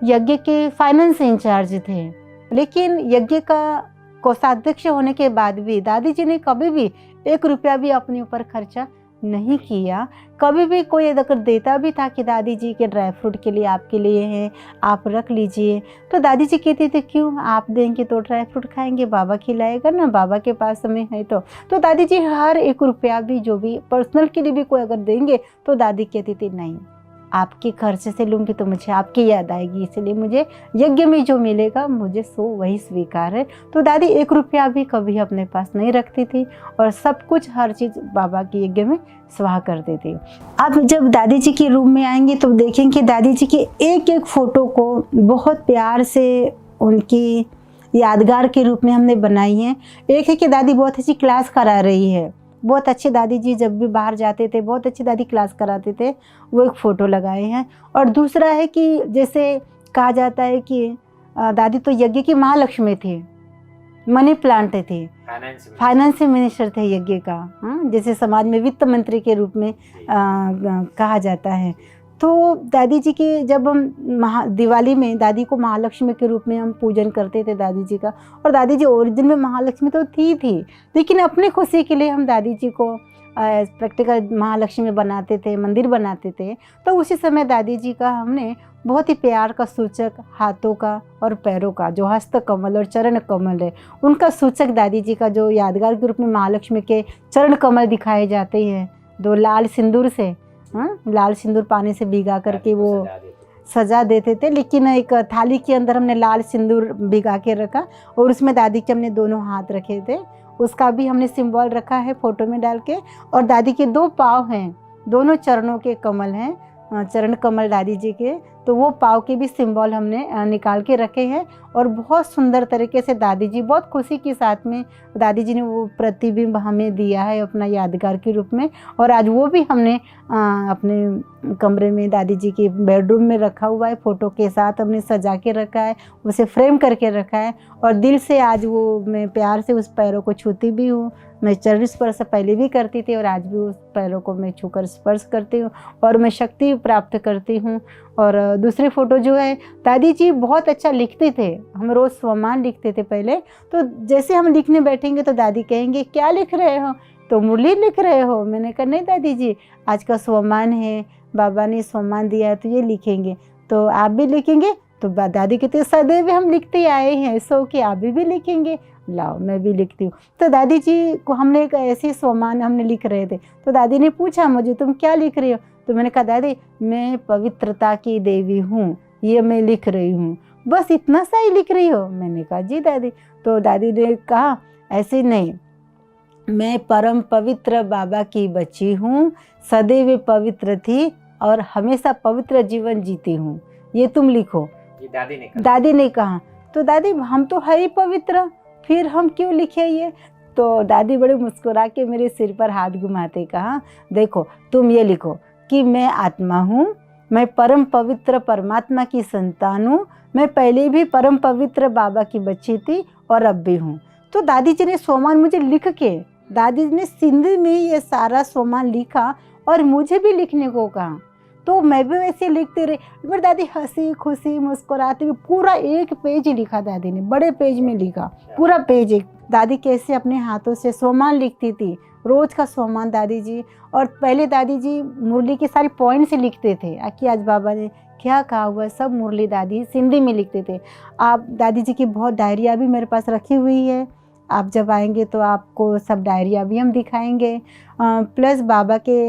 यज्ञ के फाइनेंस इंचार्ज थे, लेकिन यज्ञ का कोषाध्यक्ष होने के बाद भी दादी जी ने कभी भी 1 रुपया भी अपने ऊपर खर्चा नहीं किया। कभी भी कोई अगर देता भी था कि दादी जी के ड्राई फ्रूट के लिए आपके लिए है, आप रख लीजिए, तो दादी जी कहती थी क्यों, आप देंगे तो ड्राई फ्रूट खाएंगे, बाबा खिलाएगा ना, बाबा के पास समय है। तो दादी जी हर 1 रुपया भी जो भी पर्सनल के लिए भी कोई अगर देंगे तो दादी कहती थी नहीं, आपके खर्चे से लूँगी तो मुझे आपकी याद आएगी, इसलिए मुझे यज्ञ में जो मिलेगा मुझे सो वही स्वीकार है। तो दादी 1 रुपया भी कभी अपने पास नहीं रखती थी और सब कुछ हर चीज़ बाबा के यज्ञ में स्वाहा करती थी। अब जब दादी जी के रूम में आएंगे तो देखेंगे दादी जी की एक एक फ़ोटो को बहुत प्यार से उनकी यादगार के रूप में हमने बनाई है। एक है कि दादी बहुत अच्छी क्लास करा रही है, बहुत अच्छे दादी जी जब भी बाहर जाते थे बहुत अच्छी दादी क्लास कराते थे, वो एक फ़ोटो लगाए हैं। और दूसरा है कि जैसे कहा जाता है कि दादी तो यज्ञ की महालक्ष्मी थी, मनी प्लांट थे, फाइनेंस मिनिस्टर थे यज्ञ का, जैसे समाज में वित्त मंत्री के रूप में कहा जाता है। तो दादी जी की जब हम दिवाली में दादी को महालक्ष्मी के रूप में हम पूजन करते थे दादी जी का, और दादी जी ओरिजिन में महालक्ष्मी तो थी, लेकिन अपनी खुशी के लिए हम दादी जी को प्रैक्टिकल महालक्ष्मी बनाते थे, मंदिर बनाते थे। तो उसी समय दादी जी का हमने बहुत ही प्यार का सूचक हाथों का और पैरों का जो हस्त कमल और चरण कमल है, उनका सूचक दादी जी का जो यादगार के रूप में महालक्ष्मी के चरण कमल दिखाए जाते हैं, 2 लाल सिंदूर से, लाल सिंदूर पानी से भिगा करके वो सजा देते थे। लेकिन एक थाली के अंदर हमने लाल सिंदूर भिगा के रखा और उसमें दादी के हमने दोनों हाथ रखे थे, उसका भी हमने सिंबल रखा है फ़ोटो में डाल के। और दादी के 2 पाँव हैं, दोनों चरणों के कमल हैं, चरण कमल दादी जी के, तो वो पाँव के भी सिंबल हमने निकाल के रखे हैं। और बहुत सुंदर तरीके से दादी जी बहुत खुशी के साथ में दादी जी ने वो प्रतिबिंब हमें दिया है अपना यादगार के रूप में। और आज वो भी हमने अपने कमरे में दादी जी के बेडरूम में रखा हुआ है, फ़ोटो के साथ हमने सजा के रखा है, उसे फ्रेम करके रखा है। और दिल से आज वो मैं प्यार से उस पैरों को छूती भी हूँ। मैं चरण स्पर्श पहले भी करती थी और आज भी उस पैरों को मैं छूकर स्पर्श करती हूँ और मैं शक्ति प्राप्त करती हूँ। और दूसरी फ़ोटो जो है, दादी जी बहुत अच्छा लिखते थे, हम रोज़ स्वमान लिखते थे पहले। तो जैसे हम लिखने बैठेंगे तो दादी कहेंगे क्या लिख रहे हो, तो मुरली लिख रहे हो। मैंने कहा नहीं दादी जी, आज का स्वमान है, बाबा ने स्वमान दिया है तो ये लिखेंगे, तो आप भी लिखेंगे। तो दादी कहती है सदैव हम लिखते आए हैं, सो कि आप भी लिखेंगे, लाओ मैं भी लिखती हूँ। तो दादी जी को हमने एक ऐसे स्वमान हमने लिख रहे थे, तो दादी ने पूछा मुझे तुम क्या लिख रही हो, तो मैंने कहा दादी मैं पवित्रता की देवी हूँ, ये मैं लिख रही हूँ, बस इतना सा ही लिख रही हो। मैंने कहा जी दादी। तो दादी ने कहा ऐसे नहीं, मैं परम पवित्र बाबा की बच्ची हूँ, सदैव पवित्र थी और हमेशा पवित्र जीवन जीती हूँ, ये तुम लिखो। ये दादी ने कहा। तो दादी हम तो है ही पवित्र, फिर हम क्यों लिखे ये। तो दादी बड़े मुस्कुरा के मेरे सिर पर हाथ घुमाते कहा देखो तुम ये लिखो कि मैं आत्मा हूँ, मैं परम पवित्र परमात्मा की संतान हूँ, मैं पहले भी परम पवित्र बाबा की बच्ची थी और अब भी हूँ। तो दादी जी ने स्वमान मुझे लिख के, दादी ने सिंधी में ये सारा स्वमान लिखा और मुझे भी लिखने को कहा, तो मैं भी वैसे लिखती रही। फिर दादी हंसी खुशी मुस्कुराती हुई पूरा 1 पेज लिखा, दादी ने बड़े पेज में लिखा पूरा पेज। एक दादी कैसे अपने हाथों से स्वमान लिखती थी, रोज़ का सामान दादी जी। और पहले दादी जी मुरली की सारी पॉइंट से लिखते थे कि आज बाबा ने क्या कहा हुआ, सब मुरली दादी हिंदी में लिखते थे। आप दादी जी की बहुत डायरिया भी मेरे पास रखी हुई है, आप जब आएंगे तो आपको सब डायरिया भी हम दिखाएंगे। प्लस बाबा के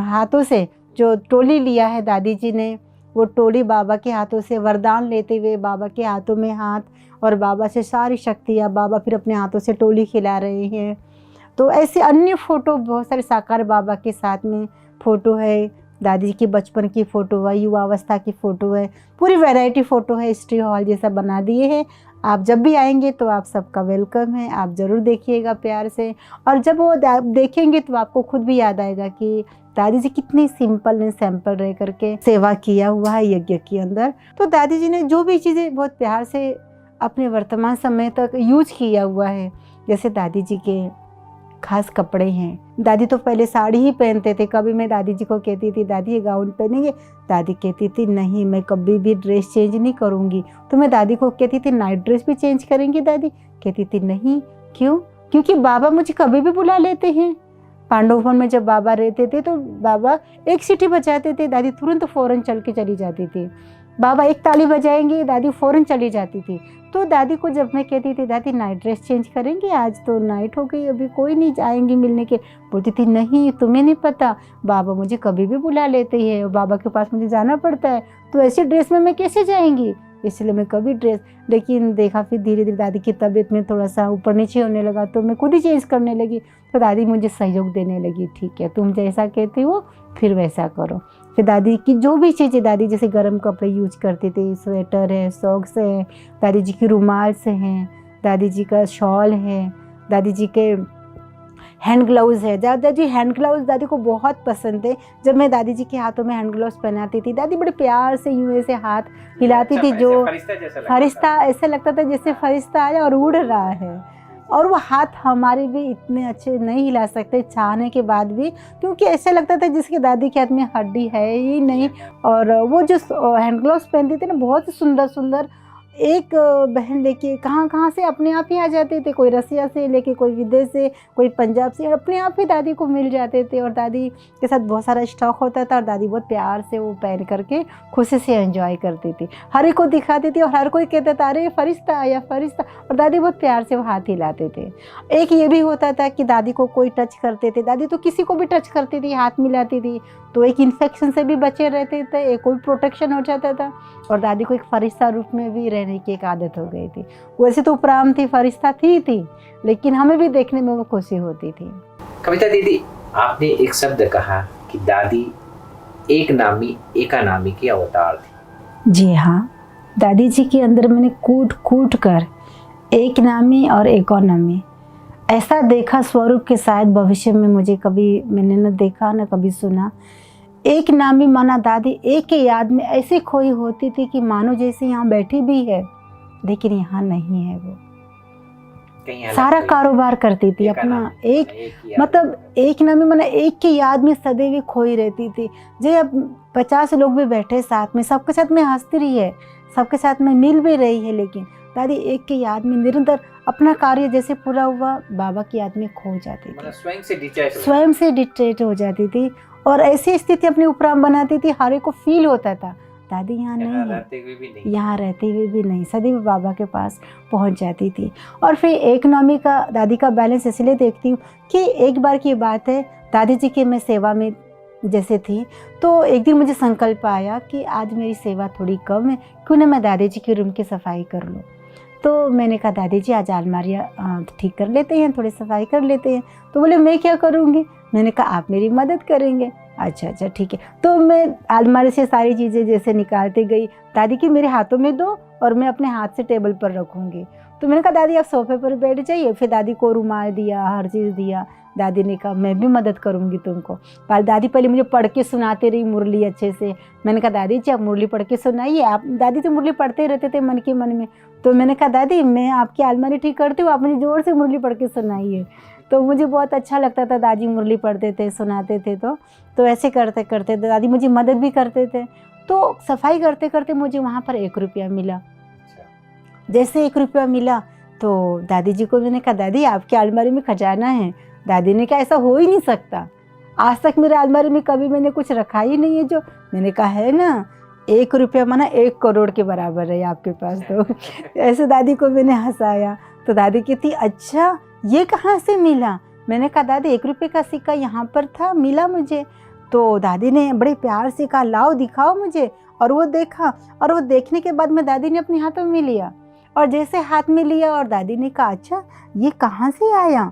हाथों से जो टोली लिया है दादी जी ने, वो टोली बाबा के हाथों से वरदान लेते हुए, बाबा के हाथों में हाथ और बाबा से सारी शक्तियाँ, बाबा फिर अपने हाथों से टोली खिला रहे हैं। तो ऐसे अन्य फ़ोटो बहुत सारे साकार बाबा के साथ में फ़ोटो है, दादी जी की बचपन की फ़ोटो है, युवावस्था की फ़ोटो है, पूरी वैरायटी फ़ोटो है, हिस्ट्री हॉल जैसा बना दिए हैं। आप जब भी आएंगे तो आप सबका वेलकम है, आप ज़रूर देखिएगा प्यार से। और जब वो देखेंगे तो आपको खुद भी याद आएगा कि दादी जी कितनी सिंपल एंड सैंपल रह करके सेवा किया हुआ है यज्ञ के अंदर। तो दादी जी ने जो भी चीज़ें बहुत प्यार से अपने वर्तमान समय तक यूज किया हुआ है। जैसे दादी जी के खास कपड़े हैं, दादी तो पहले साड़ी ही पहनते थे। कभी मैं दादी जी को कहती थी दादी ये गाउन पहनेंगे, दादी कहती थी नहीं मैं कभी भी ड्रेस चेंज नहीं करूँगी। तो मैं दादी को कहती थी नाइट ड्रेस भी चेंज करेंगी, दादी कहती थी नहीं। क्यों? क्योंकि बाबा मुझे कभी भी बुला लेते हैं। पांडव भवन में जब बाबा रहते थे तो बाबा एक सीटी बजाते थे, दादी तुरंत फ़ौरन चल के चली जाती थी। बाबा एक ताली बजाएंगे, दादी फ़ौरन चली जाती थी। तो दादी को जब मैं कहती थी दादी नाइट ड्रेस चेंज करेंगे, आज तो नाइट हो गई, अभी कोई नहीं आएंगे मिलने के, बोलती थी नहीं तुम्हें नहीं पता, बाबा मुझे कभी भी बुला लेते हैं और बाबा के पास मुझे जाना पड़ता है, तो ऐसी ड्रेस में मैं कैसे जाएंगी, इसलिए मैं कभी ड्रेस। लेकिन देखा फिर धीरे धीरे दादी की तबीयत में थोड़ा सा ऊपर नीचे होने लगा तो मैं खुद ही चेंज करने लगी। तो दादी मुझे सहयोग देने लगी, ठीक है तुम जैसा कहती हो फिर वैसा करो। फिर दादी की जो भी चीज़ें, दादी जैसे गर्म कपड़े यूज करती थी, स्वेटर है, सॉक्स है, दादी जी की रुमाल से हैं, दादी जी का शॉल है, दादी जी के हैंड ग्लव्स है। दादी हैंड ग्लव्स दादी को बहुत पसंद थे। जब मैं दादी जी के हाथों में हैंड ग्लव्स पहनाती थी, दादी बड़े प्यार से यूँ ऐसे हाथ हिलाती थी, जो फरिश्ता ऐसा लगता था जैसे फरिश्ता आया और उड़ रहा है। और वो हाथ हमारे भी इतने अच्छे नहीं हिला सकते चाहने के बाद भी, क्योंकि ऐसा लगता था जिसके दादी के हाथ में हड्डी है ही नहीं। और वो जो हैंड ग्लव्स पहनते थे ना, बहुत सुंदर सुंदर, एक बहन लेके कहाँ कहाँ से अपने आप ही आ जाते थे, कोई रसिया से लेके, कोई विदेश से, कोई पंजाब से, अपने आप ही दादी को मिल जाते थे। और दादी के साथ बहुत सारा स्टॉक होता था और दादी बहुत प्यार से वो पहन करके खुशी से एंजॉय करती थी, हर एक को दिखाती थी और हर कोई कहता था अरे फरिश्ता आया फरिश्ता, और दादी बहुत प्यार से वो हाथ हिलाते थे। एक ये भी होता था कि दादी को कोई टच करते थे, दादी तो किसी को भी टच करती थी, हाथ मिलाती थी, तो एक इन्फेक्शन से भी बचे रहते थे, एक कोई प्रोटेक्शन हो जाता था। और दादी को एक फरिश्ता रूप में भी रहने की एक आदत हो गई थी। वैसे तो उपराम थी, फरिश्ता थी, लेकिन हमें भी देखने में वो खुशी होती थी। कविता दीदी, आपने एक शब्द कहा कि दादी एक नामी एकानामी की अवतार थी। जी हाँ, दादी जी के अंदर मैंने कूट कूट कर एक नामी और इकोनॉमी ऐसा देखा स्वरूप के शायद भविष्य में मुझे कभी मैंने न देखा न कभी सुना। एक नामी माना दादी एक के याद में ऐसी खोई होती थी कि मानो जैसे यहाँ बैठी भी है लेकिन यहाँ नहीं है। वो सारा कारोबार करती थी अपना, एक मतलब एक नामी माना एक की याद में सदैव खोई रहती थी। जो अब 50 लोग भी बैठे साथ में, सबके साथ में हंसती रही है, सबके साथ में मिल भी रही है, लेकिन दादी एक की याद में निरंतर अपना कार्य जैसे पूरा हुआ बाबा की याद में खो जाती थी, स्वयं से डिस्ट्रैक्ट हो जाती थी और ऐसी स्थिति अपने उपराम बनाती थी, हर एक को फील होता था दादी यहाँ नहीं है, यहाँ रहते हुए भी नहीं, सदैव बाबा के पास पहुँच जाती थी। और फिर इकोनॉमी का दादी का बैलेंस इसलिए देखती हूँ कि एक बार की बात है, दादी जी की मैं सेवा में जैसे थी, तो एक दिन मुझे संकल्प आया कि आज मेरी सेवा थोड़ी कम है, क्यों ना मैं दादी जी के रूम की सफाई कर लूँ। तो मैंने कहा दादी जी आज अलमारियाँ ठीक कर लेते हैं, थोड़ी सफाई कर लेते हैं। तो बोले मैं क्या करूँगी, मैंने कहा आप मेरी मदद करेंगे। अच्छा ठीक है। तो मैं अलमारी से सारी चीज़ें जैसे निकालती गई, दादी की मेरे हाथों में दो और मैं अपने हाथ से टेबल पर रखूँगी। तो मैंने कहा दादी आप सोफे पर बैठ जाइए। फिर दादी को रुमाल दिया, हर चीज़ दिया। दादी ने कहा मैं भी मदद करूँगी तुमको। पर दादी पहले मुझे पढ़ के सुनाते रही मुरली अच्छे से। मैंने कहा दादी जी आप मुरली पढ़ के सुनाइए। आप दादी तो मुरली पढ़ते रहते थे मन के मन में। तो मैंने कहा दादी मैं आपकी अलमारी ठीक करती हूँ, आप मुझे ज़ोर से मुरली पढ़ के सुनाइए। तो मुझे बहुत अच्छा लगता था, दादी मुरली पढ़ते थे, सुनाते थे। तो ऐसे करते करते दादी मुझे मदद भी करते थे। तो सफाई करते करते मुझे वहाँ पर 1 रुपया मिला। जैसे 1 रुपया मिला तो दादी जी को मैंने कहा दादी आपकी अलमारी में खजाना है। दादी ने कहा ऐसा हो ही नहीं सकता, आज तक मेरे अलमारी में कभी मैंने कुछ रखा ही नहीं है जो। मैंने कहा है ना, 1 रुपया माना 1 करोड़ के बराबर है आपके पास। तो ऐसे दादी को मैंने हंसाया। तो दादी कहती अच्छा ये कहाँ से मिला? मैंने कहा दादी 1 रुपये का सिक्का यहाँ पर था, मिला मुझे। तो दादी ने बड़े प्यार से कहा लाओ दिखाओ मुझे, और वो देखा, और वो देखने के बाद में दादी ने अपने हाथों में लिया, और जैसे हाथ में लिया और दादी ने कहा अच्छा ये कहाँ से आया,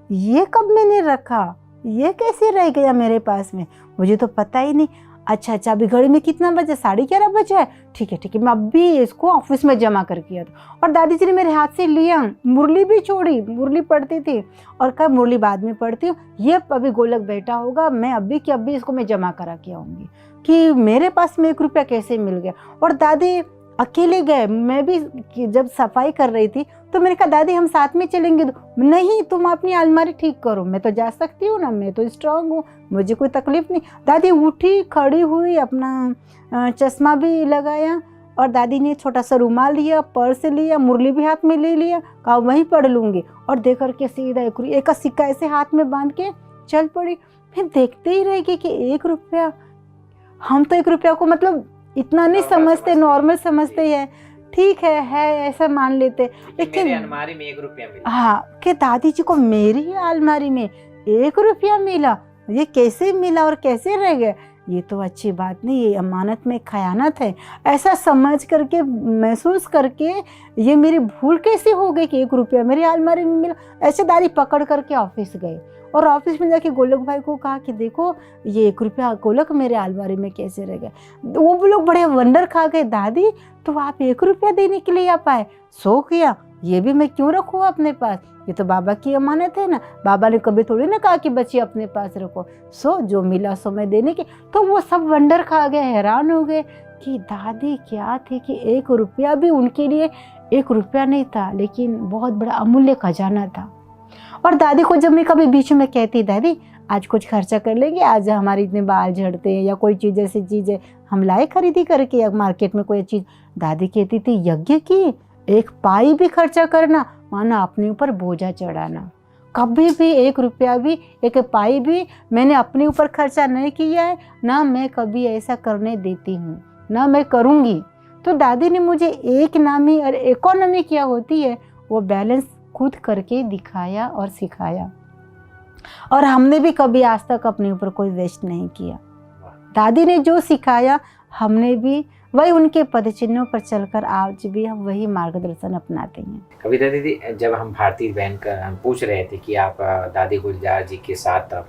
ये कब मैंने रखा, ये कैसे रह गया मेरे पास में, मुझे तो पता ही नहीं। अच्छा अभी घड़ी में कितना बजे? 11:30 बजे है। ठीक है मैं अभी इसको ऑफिस में जमा करके आता। और दादी जी ने मेरे हाथ से लिया, मुरली भी छोड़ी, मुरली पढ़ती थी, और कहा मुरली बाद में पढ़ती हूँ, ये अभी गोलक बैठा होगा, मैं अभी कि अभी इसको मैं जमा करा के आऊँगी। कि मेरे पास में 1 रुपया कैसे मिल गया। और दादी अकेले गए, मैं भी जब सफाई कर रही थी तो मैंने कहा दादी हम साथ में चलेंगे। नहीं तुम अपनी अलमारी ठीक करो, मैं तो जा सकती हूँ ना, मैं तो स्ट्रांग हूँ, मुझे कोई तकलीफ नहीं। दादी उठी, खड़ी हुई, अपना चश्मा भी लगाया, और दादी ने छोटा सा रुमाल लिया, पर्स लिया, मुरली भी हाथ में ले लिया, कहा वहीं पढ़ लूँगी, और दे करके सीधा 1 का सिक्का ऐसे हाथ में बांध के चल पड़ी। फिर देखते ही रह गई कि 1 रुपया, हम तो 1 रुपया को मतलब इतना नहीं समझते, नॉर्मल समझते हैं, ठीक है ऐसा मान लेते। लेकिन मेरी अलमारी में 1 रुपया मिला। हाँ, कि दादी जी को मेरी ही अलमारी में 1 रुपया मिला, ये कैसे मिला और कैसे रह गया, ये तो अच्छी बात नहीं, ये अमानत में खयानत है। ऐसा समझ करके, महसूस करके ये मेरी भूल कैसे हो गई कि 1 रुपया मेरी अलमारी में मिला। ऐसे दादी पकड़ करके ऑफिस गए, और ऑफिस में जाके गोलक भाई को कहा कि देखो ये 1 रुपया गोलक मेरे अलमारी में कैसे रह गया। वो लोग बड़े वंडर खा गए, दादी तो आप 1 रुपया देने के लिए आ पाए, सो किया, ये भी मैं क्यों रखूँ अपने पास, ये तो बाबा की अमानत है ना, बाबा ने कभी थोड़ी ना कहा कि बच्ची अपने पास रखो, सो जो मिला सो मैं देने के। तो वो सब वंडर खा गए, हैरान हो गए कि दादी क्या थी कि 1 रुपया भी उनके लिए 1 रुपया नहीं था, लेकिन बहुत बड़ा अमूल्य खजाना था। और दादी को जब मैं कभी बीच में कहती दादी आज कुछ खर्चा कर लेंगे, आज हमारे इतने बाल झड़ते हैं, या कोई चीज़ ऐसी चीज़ है हम लाए खरीदी करके, या मार्केट में कोई चीज़, दादी कहती थी यज्ञ की 1 पाई भी खर्चा करना माना अपने ऊपर बोझा चढ़ाना। कभी भी 1 रुपया भी, 1 पाई भी मैंने अपने ऊपर खर्चा नहीं किया है, ना मैं कभी ऐसा करने देती हूँ, ना मैं करूँगी। तो दादी ने मुझे एक नामी और इकोनॉमी क्या होती है वो बैलेंस खुद करके दिखाया और सिखाया, और हमने भी कभी आज तक अपने ऊपर कोई वेस्ट नहीं किया। दादी ने जो सिखाया हमने भी वही उनके पदचिन्हों पर चलकर आज भी हम वही मार्गदर्शन अपनाते हैं। कविता दीदी, जब हम भारती बहन का हम पूछ रहे थे कि आप दादी गुलजार जी के साथ अब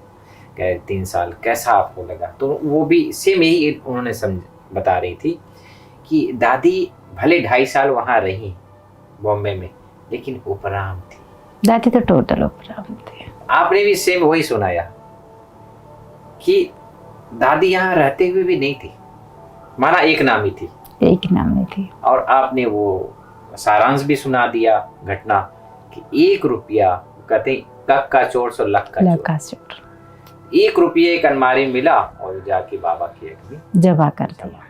3 साल कैसा आपको लगा, तो वो भी सेम यही उन्होंने बता रही थी कि दादी भले 2.5 साल वहाँ रही बॉम्बे में, लेकिन उपराम थी। दादी तो टोटल उपराम थे। आपने भी सेम वही सुनाया कि दादी यहाँ रहते हुए भी नहीं थी, माना एक नामी थी, एक नामी थी। और आपने वो सारांश भी सुना दिया घटना कि 1 रुपया, कहते कक का चोर सो लक का चोर, 1 रुपये एक अलमारी मिला और जाके बाबा की एक में जमा कर दिया।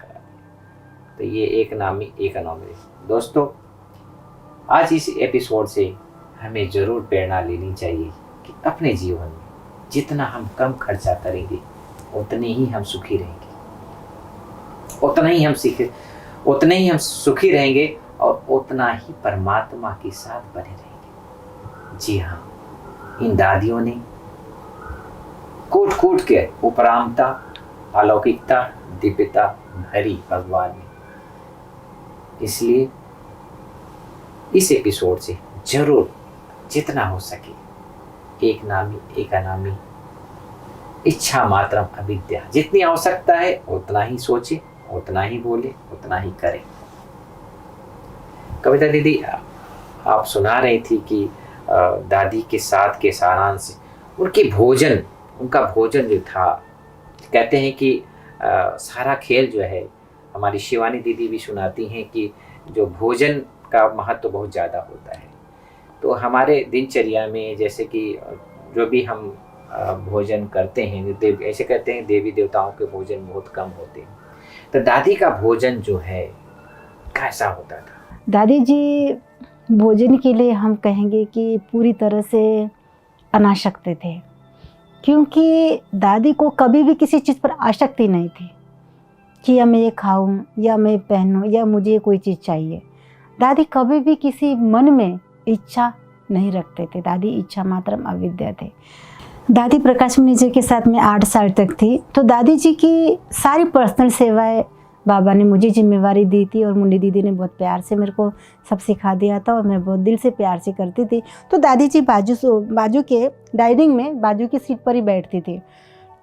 तो ये एक नामी एक अनोमी। दोस्तों, आज इस एपिसोड से हमें जरूर प्रेरणा लेनी चाहिए कि अपने जीवन में जितना हम कम खर्चा करेंगे उतने ही हम सुखी रहेंगे, उतना ही हम सुखी रहेंगे, और उतना ही परमात्मा के साथ बने रहेंगे। जी हाँ, इन दादियों ने कूट कूट के उपरामता, अलौकिकता, दिव्यता भरी भगवान में। इसलिए इस एपिसोड से जरूर जितना हो सके एक नामी एक अनामी, इच्छा मात्रम अविद्या, जितनी आवश्यकता है उतना ही सोचे, उतना ही बोले, उतना ही करें। कविता दीदी, आप सुना रही थी कि दादी के साथ के सारांश, उनका भोजन जो था, कहते हैं कि सारा खेल जो है, हमारी शिवानी दीदी भी सुनाती हैं कि जो भोजन का महत्व बहुत ज़्यादा होता है। तो हमारे दिनचर्या में जैसे कि जो भी हम भोजन करते हैं, ऐसे कहते हैं देवी देवताओं के भोजन बहुत कम होते हैं, तो दादी का भोजन जो है कैसा होता था? दादी जी भोजन के लिए हम कहेंगे कि पूरी तरह से अनासक्त थे, क्योंकि दादी को कभी भी किसी चीज़ पर आसक्ति नहीं थी कि या मैं ये खाऊं या मैं पहनूं या मुझे कोई चीज़ चाहिए। दादी कभी भी किसी मन में इच्छा नहीं रखते थे। दादी इच्छा मात्र अविद्या थे। दादी प्रकाश मणि जी के साथ मैं 8 साल तक थी। तो दादी जी की सारी पर्सनल सेवाएं बाबा ने मुझे जिम्मेवारी दी थी और मुन्नी दीदी ने बहुत प्यार से मेरे को सब सिखा दिया था और मैं बहुत दिल से प्यार से करती थी। तो दादी जी बाजू के डाइनिंग में बाजू की सीट पर ही बैठती थी।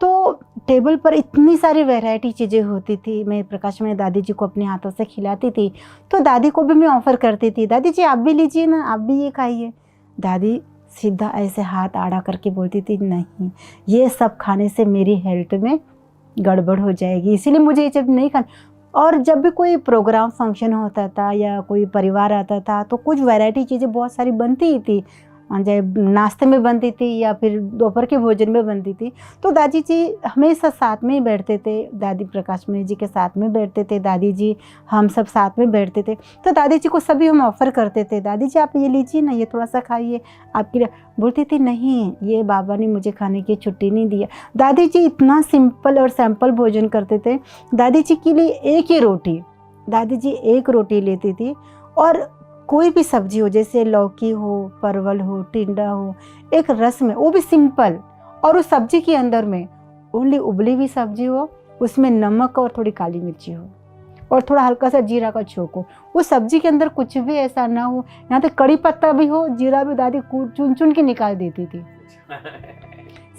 तो टेबल पर इतनी सारी वैरायटी चीज़ें होती थी। मैं प्रकाश में दादी जी को अपने हाथों से खिलाती थी। तो दादी को भी मैं ऑफ़र करती थी, दादी जी आप भी लीजिए ना, आप भी ये खाइए। दादी सीधा ऐसे हाथ आड़ा करके बोलती थी, नहीं ये सब खाने से मेरी हेल्थ में गड़बड़ हो जाएगी, इसीलिए मुझे ये जब नहीं खाना। और जब भी कोई प्रोग्राम फंक्शन होता था या कोई परिवार आता था तो कुछ वैरायटी चीज़ें बहुत सारी बनती ही थी, चाहे नाश्ते में बनती थी या फिर दोपहर के भोजन में बनती थी। तो दादी जी हमेशा साथ में ही बैठते थे। दादी प्रकाश मणि जी के साथ में बैठते थे, दादी जी हम सब साथ में बैठते थे। तो दादी जी को सभी हम ऑफ़र करते थे, दादी जी आप ये लीजिए ना, ये थोड़ा सा खाइए आपके लिए। बोलती थी नहीं ये बाबा ने मुझे खाने की छुट्टी नहीं दिया। दादी जी इतना सिंपल और सैंपल भोजन करते थे। दादी जी के लिए एक ही रोटी, दादी जी एक रोटी लेती थी और कोई भी सब्जी हो, जैसे लौकी हो, परवल हो, टिंडा हो, एक रस में, वो भी सिंपल, और उस सब्जी के अंदर में ओनली उबली हुई सब्जी हो, उसमें नमक और थोड़ी काली मिर्ची हो और थोड़ा हल्का सा जीरा का छोंक हो। उस सब्जी के अंदर कुछ भी ऐसा ना हो, यहाँ तक कड़ी पत्ता भी हो, जीरा भी दादी चुन चुन के निकाल देती थी।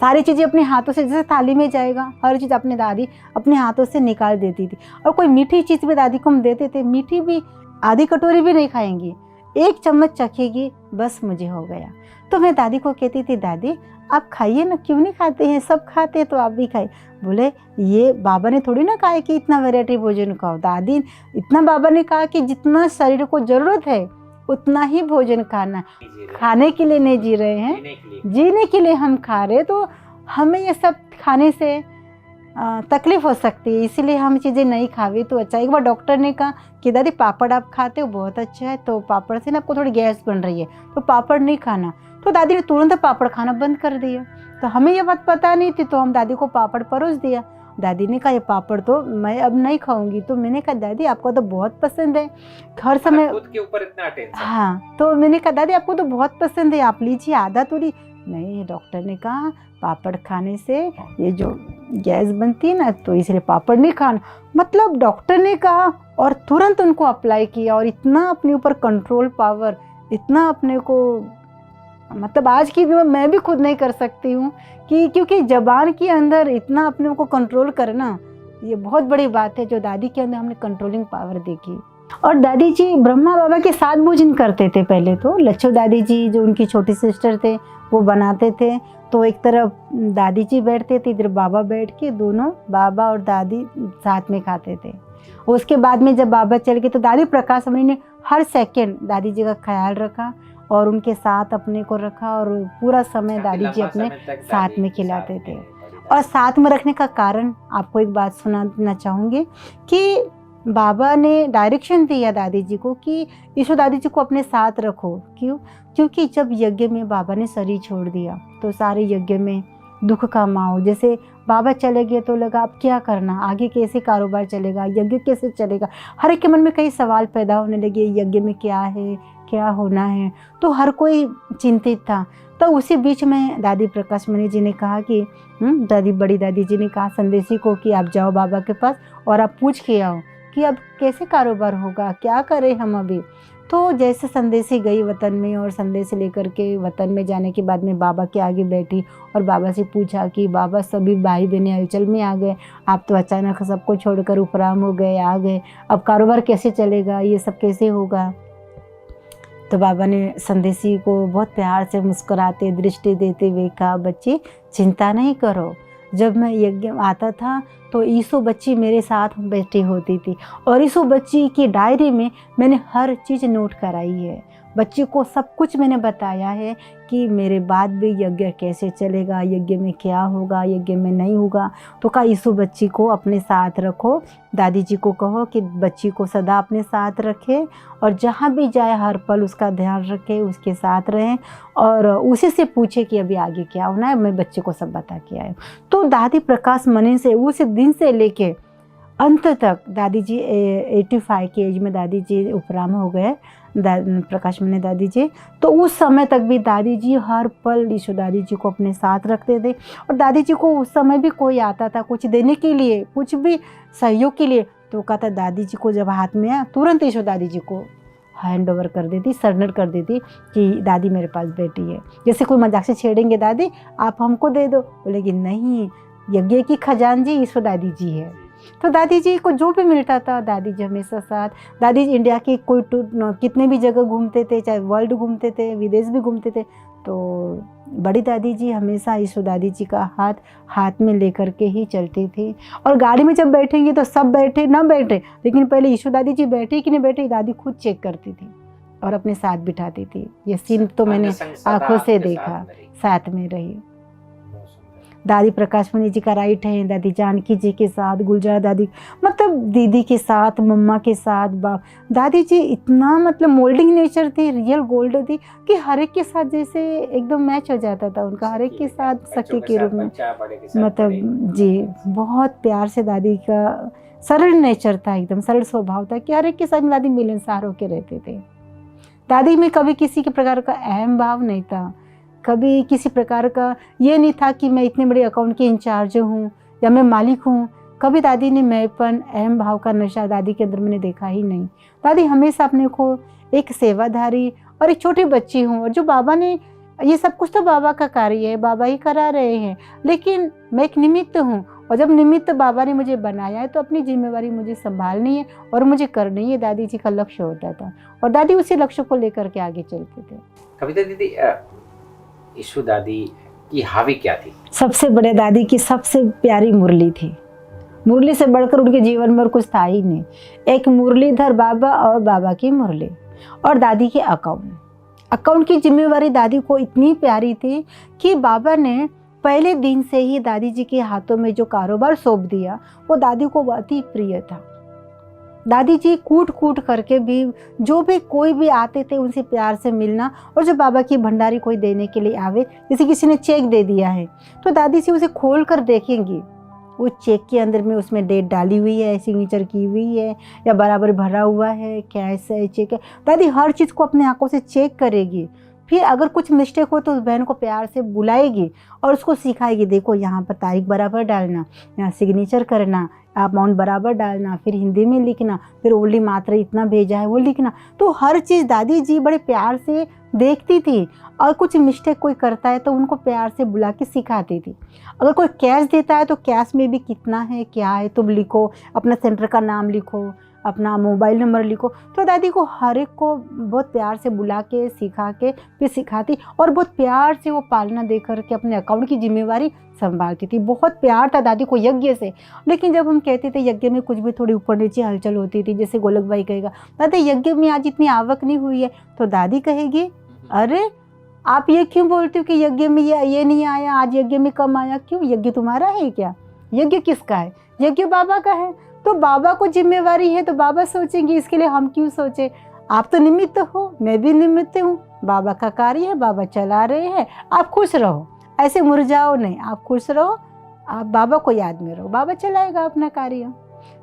सारी चीज़ें अपने हाथों से, जैसे थाली में जाएगा हर चीज़ अपनी दादी अपने हाथों से निकाल देती थी। और कोई मीठी चीज़ भी दादी को हम देते थे, मीठी भी आधी कटोरी भी नहीं खाएंगी, 1 चम्मच चखेगी, बस मुझे हो गया। तो मैं दादी को कहती थी, दादी आप खाइए ना, क्यों नहीं खाते हैं, सब खाते हैं तो आप भी खाइए। बोले ये बाबा ने थोड़ी ना कहा है कि इतना वैरायटी भोजन खाओ, दादी इतना बाबा ने कहा कि जितना शरीर को ज़रूरत है उतना ही भोजन खाना। खाने के लिए नहीं जी रहे हैं, जीने के लिए हम खा रहे, तो हमें ये सब खाने से तकलीफ़ हो सकती है, इसीलिए हम चीज़ें नहीं खावे तो अच्छा। एक बार डॉक्टर ने कहा कि दादी पापड़ आप खाते हो बहुत अच्छा है, तो पापड़ से ना आपको थोड़ी गैस बन रही है तो पापड़ नहीं खाना। तो दादी ने तुरंत पापड़ खाना बंद कर दिया। तो हमें ये बात पता नहीं थी, तो हम दादी को पापड़ परोस दिया। दादी ने कहा ये पापड़ तो मैं अब नहीं खाऊंगी। तो मैंने कहा दादी आपको तो बहुत पसंद है, हर समय खुद के ऊपर इतना टेंशन। हाँ, तो मैंने कहा दादी आपको तो बहुत पसंद है, आप लीजिए, आधा थोड़ी। नहीं, डॉक्टर ने कहा पापड़ खाने से ये जो गैस बनती है ना, तो इसलिए पापड़ नहीं खाना। मतलब डॉक्टर ने कहा और तुरंत उनको अप्लाई किया, और इतना अपने ऊपर कंट्रोल पावर, इतना अपने को, मतलब आज की मैं भी खुद नहीं कर सकती हूँ कि, क्योंकि ज़बान के अंदर इतना अपने को कंट्रोल करना ये बहुत बड़ी बात है, जो दादी के अंदर हमने कंट्रोलिंग पावर देखी। और दादी जी ब्रह्मा बाबा के साथ भोजन करते थे। पहले तो लच्छो दादी जी जो उनकी छोटी सिस्टर थे वो बनाते थे, तो एक तरफ दादी जी बैठते थे, इधर बाबा बैठ के, दोनों बाबा और दादी साथ में खाते थे। उसके बाद में जब बाबा चल गए तो दादी प्रकाश मणि ने हर सेकंड दादी जी का ख्याल रखा और उनके साथ अपने को रखा, और पूरा समय दादी जी अपने साथ में खिलाते थे। और साथ में रखने का कारण आपको एक बात सुनाना चाहूँगी कि बाबा ने डायरेक्शन दिया दादी जी को कि ईशो दादी जी को अपने साथ रखो। क्यों? क्योंकि जब यज्ञ में बाबा ने शरीर छोड़ दिया तो सारे यज्ञ में दुख का माहौल, जैसे बाबा चले गए तो लगा अब क्या करना, आगे कैसे कारोबार चलेगा, यज्ञ कैसे चलेगा। हर एक के मन में कई सवाल पैदा होने लगे, यज्ञ में क्या है, क्या होना है, तो हर कोई चिंतित था। तो उसी बीच में दादी प्रकाश मणि जी ने कहा कि दादी बड़ी दादी जी ने कहा संदेशी को कि आप जाओ बाबा के पास और आप पूछ के आओ कि अब कैसे कारोबार होगा, क्या करें हम अभी। तो जैसे संदेशी गई वतन में, और संदेश लेकर के वतन में जाने के बाद में बाबा के आगे बैठी और बाबा से पूछा कि बाबा सभी भाई बहनें हलचल में आ गए, आप तो अचानक सबको छोड़कर उपराम हो गए, आ गए, अब कारोबार कैसे चलेगा, ये सब कैसे होगा। तो बाबा ने संदेशी को बहुत प्यार से मुस्कुराते दृष्टि देते हुए कहा, बच्ची चिंता नहीं करो, जब मैं यज्ञ आता था तो ईसो बच्ची मेरे साथ बैठी होती थी और ईसो बच्ची की डायरी में मैंने हर चीज़ नोट कराई है। बच्ची को सब कुछ मैंने बताया है कि मेरे बाद भी यज्ञ कैसे चलेगा, यज्ञ में क्या होगा, यज्ञ में नहीं होगा। तो कहा यीशु बच्ची को अपने साथ रखो, दादी जी को कहो कि बच्ची को सदा अपने साथ रखे और जहाँ भी जाए हर पल उसका ध्यान रखे, उसके साथ रहें और उसी से पूछे कि अभी आगे क्या होना है। मैं बच्चे को सब बता के आया। तो दादी प्रकाश मनी से उस दिन से लेके अंत तक दादी जी 85 की एज में दादी जी उपराम हो गए, प्रकाश मनी दादी जी। तो उस समय तक भी दादी जी हर पल यीशु दादी जी को अपने साथ रखते थे और दादी जी को उस समय भी कोई आता था कुछ देने के लिए, कुछ भी सहयोग के लिए, तो कहता दादी जी को जब हाथ में आया तुरंत यीशु दादी जी को हैंड ओवर कर देती, सरेंडर कर देती कि दादी मेरे पास बेटी है। जैसे कोई मजाक से छेड़ेंगे, दादी आप हमको दे दो, बोलेगी नहीं, यज्ञ की खजानजी यीशु दादी जी है। तो दादी जी को जो भी मिलता था दादी जी हमेशा साथ। दादी जी इंडिया की कोई कितने भी जगह घूमते थे, चाहे वर्ल्ड घूमते थे, विदेश भी घूमते थे, तो बड़ी दादी जी हमेशा यीशु दादी जी का हाथ में लेकर के ही चलती थी। और गाड़ी में जब बैठेंगी तो सब बैठे ना बैठे, लेकिन पहले यीशु दादी जी बैठी कि नहीं बैठी दादी खुद चेक करती थी और अपने साथ बिठाती थी। ये सीन तो मैंने आंखों से देखा, साथ में रही। दादी प्रकाश मनी जी का राइट है, दादी जानकी जी के साथ, गुलजार दादी मतलब दीदी के साथ, मम्मा के साथ, दादी जी इतना मतलब मोल्डिंग नेचर थी, रियल गोल्ड थी कि हर एक के साथ जैसे एकदम मैच हो जाता था उनका, हर एक के साथ सखी के रूप में। मतलब जी बहुत प्यार से दादी का सरल नेचर था, एकदम सरल स्वभाव था कि हर एक के साथ दादी मिलनसार होकर रहते थे। दादी में कभी किसी के प्रकार का अहम भाव नहीं था, कभी किसी प्रकार का ये नहीं था कि मैं इतने बड़े अकाउंट के इंचार्ज हूँ या मैं मालिक हूँ। कभी दादी ने मैंपन अहम भाव का नशा दादी के अंदर मैंने देखा ही नहीं। दादी हमेशा अपने को एक सेवाधारी और एक छोटी बच्ची हूँ, और जो बाबा ने ये सब कुछ तो बाबा का कार्य है, बाबा ही करा रहे हैं, लेकिन मैं एक निमित्त हूँ और जब निमित्त बाबा ने मुझे बनाया है तो अपनी जिम्मेवारी मुझे संभालनी है और मुझे करनी है। दादी जी का लक्ष्य होता था और दादी उसी लक्ष्य को लेकर के आगे चलते थे। कविता दीदी, यीशु दादी की हावी क्या थी? सबसे बड़े दादी की सबसे प्यारी मुरली थी। मुरली से बढ़कर उनके जीवन में और कुछ था ही नहीं। एक मुरलीधर बाबा और बाबा की मुरली और दादी के अकाउंट की जिम्मेवारी दादी को इतनी प्यारी थी कि बाबा ने पहले दिन से ही दादी जी के हाथों में जो कारोबार सौंप दिया वो दादी को बहुत ही प्रिय था। दादी जी कूट करके भी जो भी कोई भी आते थे उनसे प्यार से मिलना, और जो बाबा की भंडारी कोई देने के लिए आवे, जैसे किसी ने चेक दे दिया है तो दादी जी उसे खोल कर देखेंगी वो चेक के अंदर में उसमें डेट डाली हुई है, सिग्नेचर की हुई है या बराबर भरा हुआ है, कैश है, चेक है। दादी हर चीज़ को अपने आंखों से चेक करेगी, फिर अगर कुछ मिस्टेक हो तो उस बहन को प्यार से बुलाएगी और उसको सिखाएगी, देखो यहाँ पर तारीख बराबर डालना, यहाँ सिग्नेचर करना, अमाउंट बराबर डालना, फिर हिंदी में लिखना, फिर ओनली मात्रा इतना भेजा है वो लिखना। तो हर चीज़ दादी जी बड़े प्यार से देखती थी और कुछ मिस्टेक कोई करता है तो उनको प्यार से बुला के सिखाती थी। अगर कोई कैश देता है तो कैश में भी कितना है क्या है तुम लिखो, अपना सेंटर का नाम लिखो, अपना मोबाइल नंबर लिखो। तो दादी को हर एक को बहुत प्यार से बुला के सिखा के फिर सिखाती और बहुत प्यार से वो पालना दे करके अपने अकाउंट की जिम्मेवारी संभालती थी। बहुत प्यार था दादी को यज्ञ से। लेकिन जब हम कहते थे यज्ञ में कुछ भी थोड़ी ऊपर नीचे हलचल होती थी, जैसे गोलक भाई कहेगा दादी यज्ञ में आज इतनी आवक नहीं हुई है, तो दादी कहेगी अरे आप ये क्यों बोलते हो कि यज्ञ में ये नहीं आया, आज यज्ञ में कम आया, क्यों? यज्ञ तुम्हारा है क्या? यज्ञ किसका है? यज्ञ बाबा का है। तो बाबा को जिम्मेवारी है तो बाबा सोचेंगे, इसके लिए हम क्यों सोचे? आप तो निमित्त हो, मैं भी निमित्त हूँ, बाबा का कार्य है, बाबा चला रहे हैं, आप खुश रहो, ऐसे मुरझाओ नहीं, आप खुश रहो, आप बाबा को याद में रहो, बाबा चलाएगा अपना कार्य।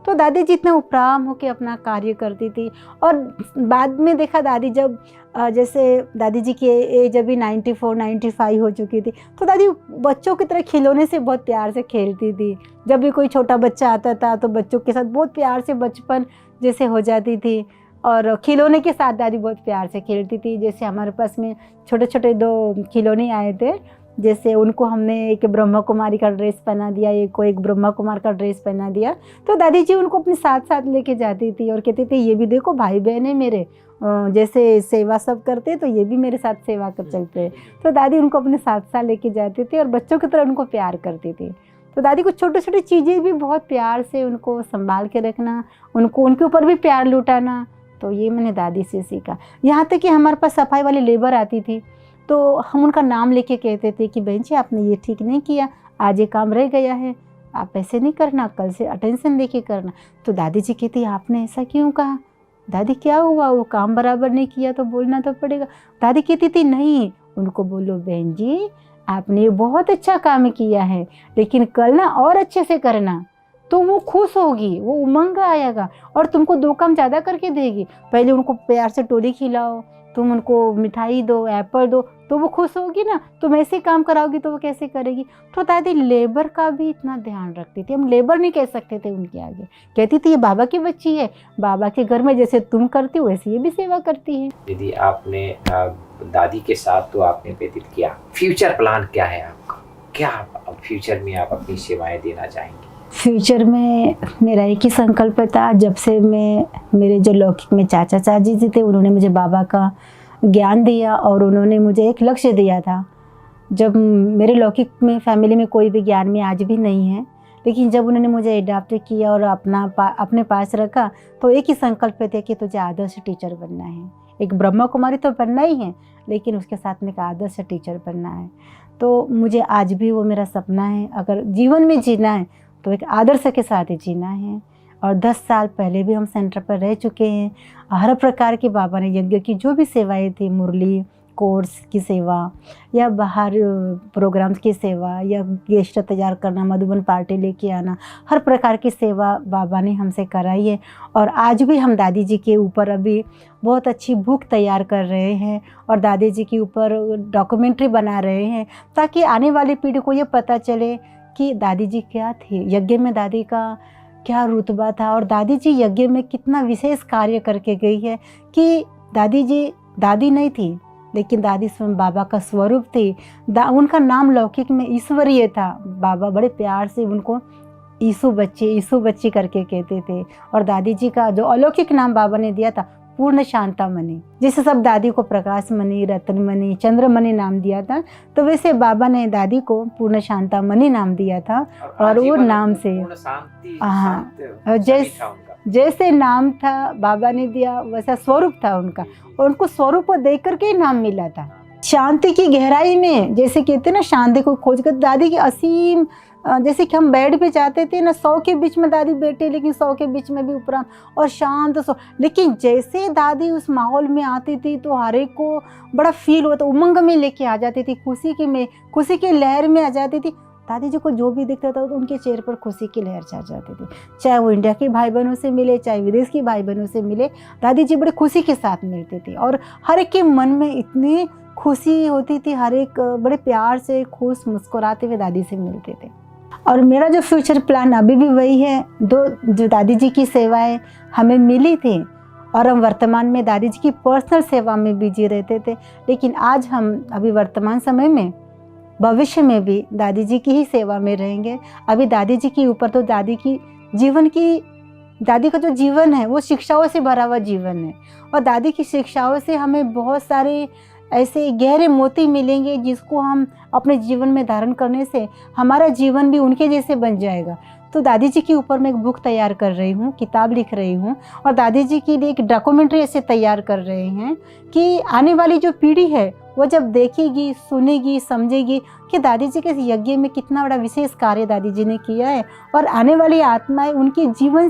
तो दादी जी इतना उपराम होकर अपना कार्य करती थी। और बाद में देखा दादी जब जैसे दादी जी की एज अभी 94-95 हो चुकी थी, तो दादी बच्चों की तरह खिलौने से बहुत प्यार से खेलती थी। जब भी कोई छोटा बच्चा आता था तो बच्चों के साथ बहुत प्यार से बचपन जैसे हो जाती थी और खिलौने के साथ दादी बहुत प्यार से खेलती थी। जैसे हमारे पास में छोटे छोटे 2 खिलौने आए थे, जैसे उनको हमने एक ब्रह्मा कुमारी का ड्रेस पहना दिया, एक को एक ब्रह्मा कुमार का ड्रेस पहना दिया। तो दादी जी उनको अपने साथ साथ लेके जाती थी और कहती थी ये भी देखो भाई बहन है मेरे, जैसे सेवा सब करते तो ये भी मेरे साथ सेवा कर चलते हैं। तो दादी उनको अपने साथ साथ लेके जाती थी और बच्चों की तरह उनको प्यार करती थी। तो दादी को छोटी छोटी चीज़ें भी बहुत प्यार से उनको संभाल के रखना, उनको उनके ऊपर भी प्यार लुटाना, तो ये मैंने दादी से सीखा। यहाँ तक कि हमारे पास सफाई वाली लेबर आती थी तो हम उनका नाम लेके कहते थे कि बहन जी आपने ये ठीक नहीं किया, आज ये काम रह गया है, आप ऐसे नहीं करना, कल से अटेंशन लेके करना। तो दादी जी कहती आपने ऐसा क्यों कहा? दादी क्या हुआ, वो काम बराबर नहीं किया तो बोलना तो पड़ेगा। दादी कहती थी नहीं, उनको बोलो बहन जी आपने बहुत अच्छा काम किया है, लेकिन कल ना और अच्छे से करना, तो वो खुश होगी, वो उमंग आएगा और तुमको 2 काम ज़्यादा करके देगी। पहले उनको प्यार से टोली खिलाओ, तुम उनको मिठाई दो, एप्पल दो, तो वो खुश होगी ना। तुम ऐसे काम कराओगी तो वो कैसे करेगी? तो दादी लेबर का भी इतना ध्यान रखती थी। हम लेबर नहीं कह सकते थे उनके आगे, कहती थी ये बाबा की बच्ची है, बाबा के घर में जैसे तुम करती हो वैसे ये भी सेवा करती है। दीदी आपने दादी के साथ तो आपने व्यतीत किया, फ्यूचर प्लान क्या है आपका? क्या आप फ्यूचर में आप अपनी सेवाएं देना चाहेंगे? फ्यूचर में मेरा एक ही संकल्प था, जब से मेरे जो लौकिक में चाचा चाची जी थे उन्होंने मुझे बाबा का ज्ञान दिया और उन्होंने मुझे एक लक्ष्य दिया था। जब मेरे लौकिक में फैमिली में कोई भी ज्ञान में आज भी नहीं है, लेकिन जब उन्होंने मुझे अडॉप्ट किया और अपने पास रखा तो एक ही संकल्प थे कि तुझे आदर्श टीचर बनना है। एक ब्रह्मा कुमारी तो बनना ही है, लेकिन उसके साथ में एक आदर्श टीचर बनना है। तो मुझे आज भी वो मेरा सपना है। अगर जीवन में जीना है तो एक आदर्श के साथ ही जीना है। और 10 साल पहले भी हम सेंटर पर रह चुके हैं। हर प्रकार के बाबा ने यज्ञ की जो भी सेवाएं थी, मुरली कोर्स की सेवा या बाहर प्रोग्राम्स की सेवा या गेस्ट तैयार करना, मधुबन पार्टी लेके आना, हर प्रकार की सेवा बाबा ने हमसे कराई है। और आज भी हम दादी जी के ऊपर अभी बहुत अच्छी बुक तैयार कर रहे हैं और दादी जी के ऊपर डॉक्यूमेंट्री बना रहे हैं, ताकि आने वाली पीढ़ी को ये पता चले कि दादी जी क्या थी, यज्ञ में दादी का क्या रुतबा था और दादी जी यज्ञ में कितना विशेष कार्य करके गई है। कि दादी जी दादी नहीं थी, लेकिन दादी स्वयं बाबा का स्वरूप थी। उनका नाम लौकिक में ईश्वरीय था। बाबा बड़े प्यार से उनको ईसु बच्ची करके कहते थे। और दादी जी का जो अलौकिक नाम बाबा ने दिया था पूर्ण शांतामणि, जैसे सब दादी को प्रकाशमणि, रत्नमणि, चंद्रमणि नाम दिया था, तो वैसे बाबा ने दादी को पूर्ण शांतामणि नाम दिया था। और वो नाम से हाँ, जैसे नाम था बाबा ने दिया वैसा स्वरूप था उनका, और उनको स्वरूप को देख करके ही नाम मिला था। शांति की गहराई में, जैसे कहते हैं ना, शांति को खोज कर दादी की असीम, जैसे कि हम बेड पे जाते थे ना, 100 के बीच में दादी बैठी, लेकिन 100 के बीच में भी उपराम और शांत सो। लेकिन जैसे दादी उस माहौल में आती थी तो हर एक को बड़ा फील होता, उमंग में लेके आ जाती थी, खुशी की लहर में आ जाती थी। दादी जी को जो भी दिखता था तो उनके चेहरे पर खुशी की लहर छा जाती थी। चाहे वो इंडिया के भाई बहनों से मिले, चाहे विदेश के भाई बहनों से मिले, दादी जी बड़ी खुशी के साथ मिलती थी और हर एक के मन में इतनी खुशी होती थी। हर एक बड़े प्यार से खुश मुस्कुराते हुए दादी से मिलते थे। और मेरा जो फ्यूचर प्लान अभी भी वही है। जो दादी जी की सेवाएं हमें मिली थी और हम वर्तमान में दादी जी की पर्सनल सेवा में बिजी रहते थे, लेकिन आज हम अभी वर्तमान समय में, भविष्य में भी दादी जी की ही सेवा में रहेंगे। अभी दादी जी के ऊपर तो दादी का जो जीवन है वो शिक्षाओं से भरा हुआ जीवन है, और दादी की शिक्षाओं से हमें बहुत सारे ऐसे गहरे मोती मिलेंगे जिसको हम अपने जीवन में धारण करने से हमारा जीवन भी उनके जैसे बन जाएगा। तो दादी जी के ऊपर मैं एक बुक तैयार कर रही हूँ, किताब लिख रही हूँ, और दादी जी के लिए एक डॉक्यूमेंट्री ऐसे तैयार कर रहे हैं कि आने वाली जो पीढ़ी है वो जब देखेगी, सुनेगी, समझेगी कि दादी जी के यज्ञ में कितना बड़ा विशेष कार्य दादी जी ने किया है, और आने वाली आत्माएं उनके जीवन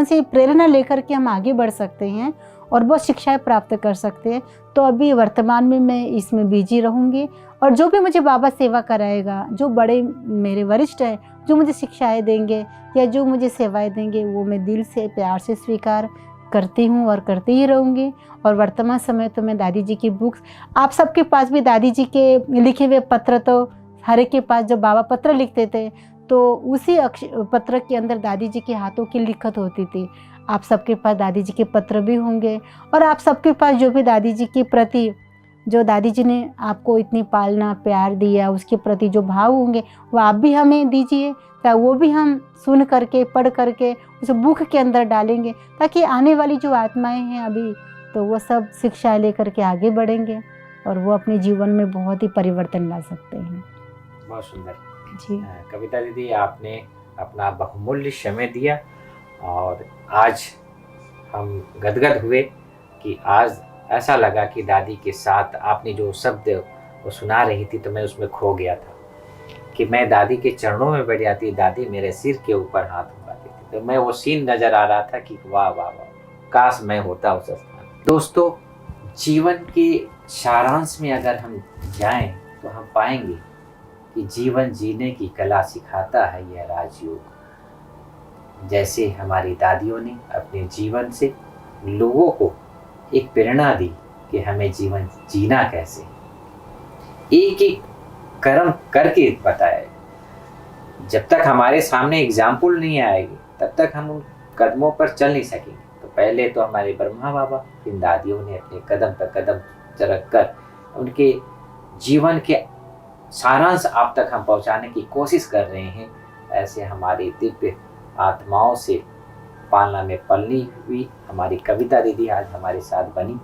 से प्रेरणा लेकर के हम आगे बढ़ सकते हैं और बहुत शिक्षाएं प्राप्त कर सकते हैं। तो अभी वर्तमान में मैं इसमें बिजी रहूँगी, और जो भी मुझे बाबा सेवा कराएगा, जो बड़े मेरे वरिष्ठ हैं जो मुझे शिक्षाएं देंगे या जो मुझे सेवाएं देंगे, वो मैं दिल से प्यार से स्वीकार करती हूँ और करती ही रहूँगी। और वर्तमान समय तो मैं दादी जी की बुक्स, आप सबके पास भी दादी जी के लिखे हुए पत्र, तो हर एक के पास जब बाबा पत्र लिखते थे तो उसी पत्र के अंदर दादी जी के हाथों की लिखत होती थी। आप सबके पास दादी जी के पत्र भी होंगे, और आप सबके पास जो भी दादी जी के प्रति, जो दादी जी ने आपको इतनी पालना प्यार दिया, उसके प्रति जो भाव होंगे वो आप भी हमें दीजिए, ताकि वो भी हम सुन करके, पढ़ करके उस बुक के अंदर डालेंगे, ताकि आने वाली जो आत्माएं हैं अभी, तो वो सब शिक्षा लेकर के आगे बढ़ेंगे और वो अपने जीवन में बहुत ही परिवर्तन ला सकते हैं। बहुत सुंदर जी। कविता दीदी, आपने अपना बहुमूल्य समय दिया और आज हम गदगद हुए कि आज ऐसा लगा कि दादी के साथ आपने जो शब्द वो सुना रही थी तो मैं उसमें खो गया था, कि मैं दादी के चरणों में बैठ जाती, दादी मेरे सिर के ऊपर हाथ उठाती थी। तो मैं वो सीन नज़र आ रहा था कि वाह वाह वाह, काश मैं होता उस स्थान। दोस्तों, जीवन के सारांश में अगर हम जाएं तो हम पाएंगे कि जीवन जीने की कला सिखाता है यह राजयोग। जैसे हमारी दादियों ने अपने जीवन से लोगों को एक प्रेरणा दी कि हमें जीवन जीना कैसे, एक एक कर्म करके बताया। जब तक हमारे सामने एग्जाम्पल नहीं आएगी तब तक हम उन कदमों पर चल नहीं सकेंगे। तो पहले तो हमारे ब्रह्मा बाबा, फिर दादियों ने अपने कदम पर कदम रख कर उनके जीवन के सारांश आप तक हम पहुंचाने की कोशिश कर रहे हैं। ऐसे हमारी दिव्य आत्माओं से पालना में पलनी हुई हमारी कविता दीदी आज हमारे साथ बनी।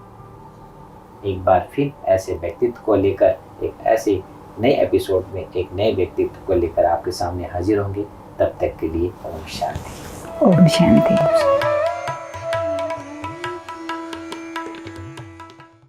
एक बार फिर ऐसे व्यक्तित्व को लेकर एक ऐसे नए एपिसोड में एक नए व्यक्तित्व को लेकर आपके सामने हाजिर होंगे। तब तक के लिए ओम शांति। ओम शांति।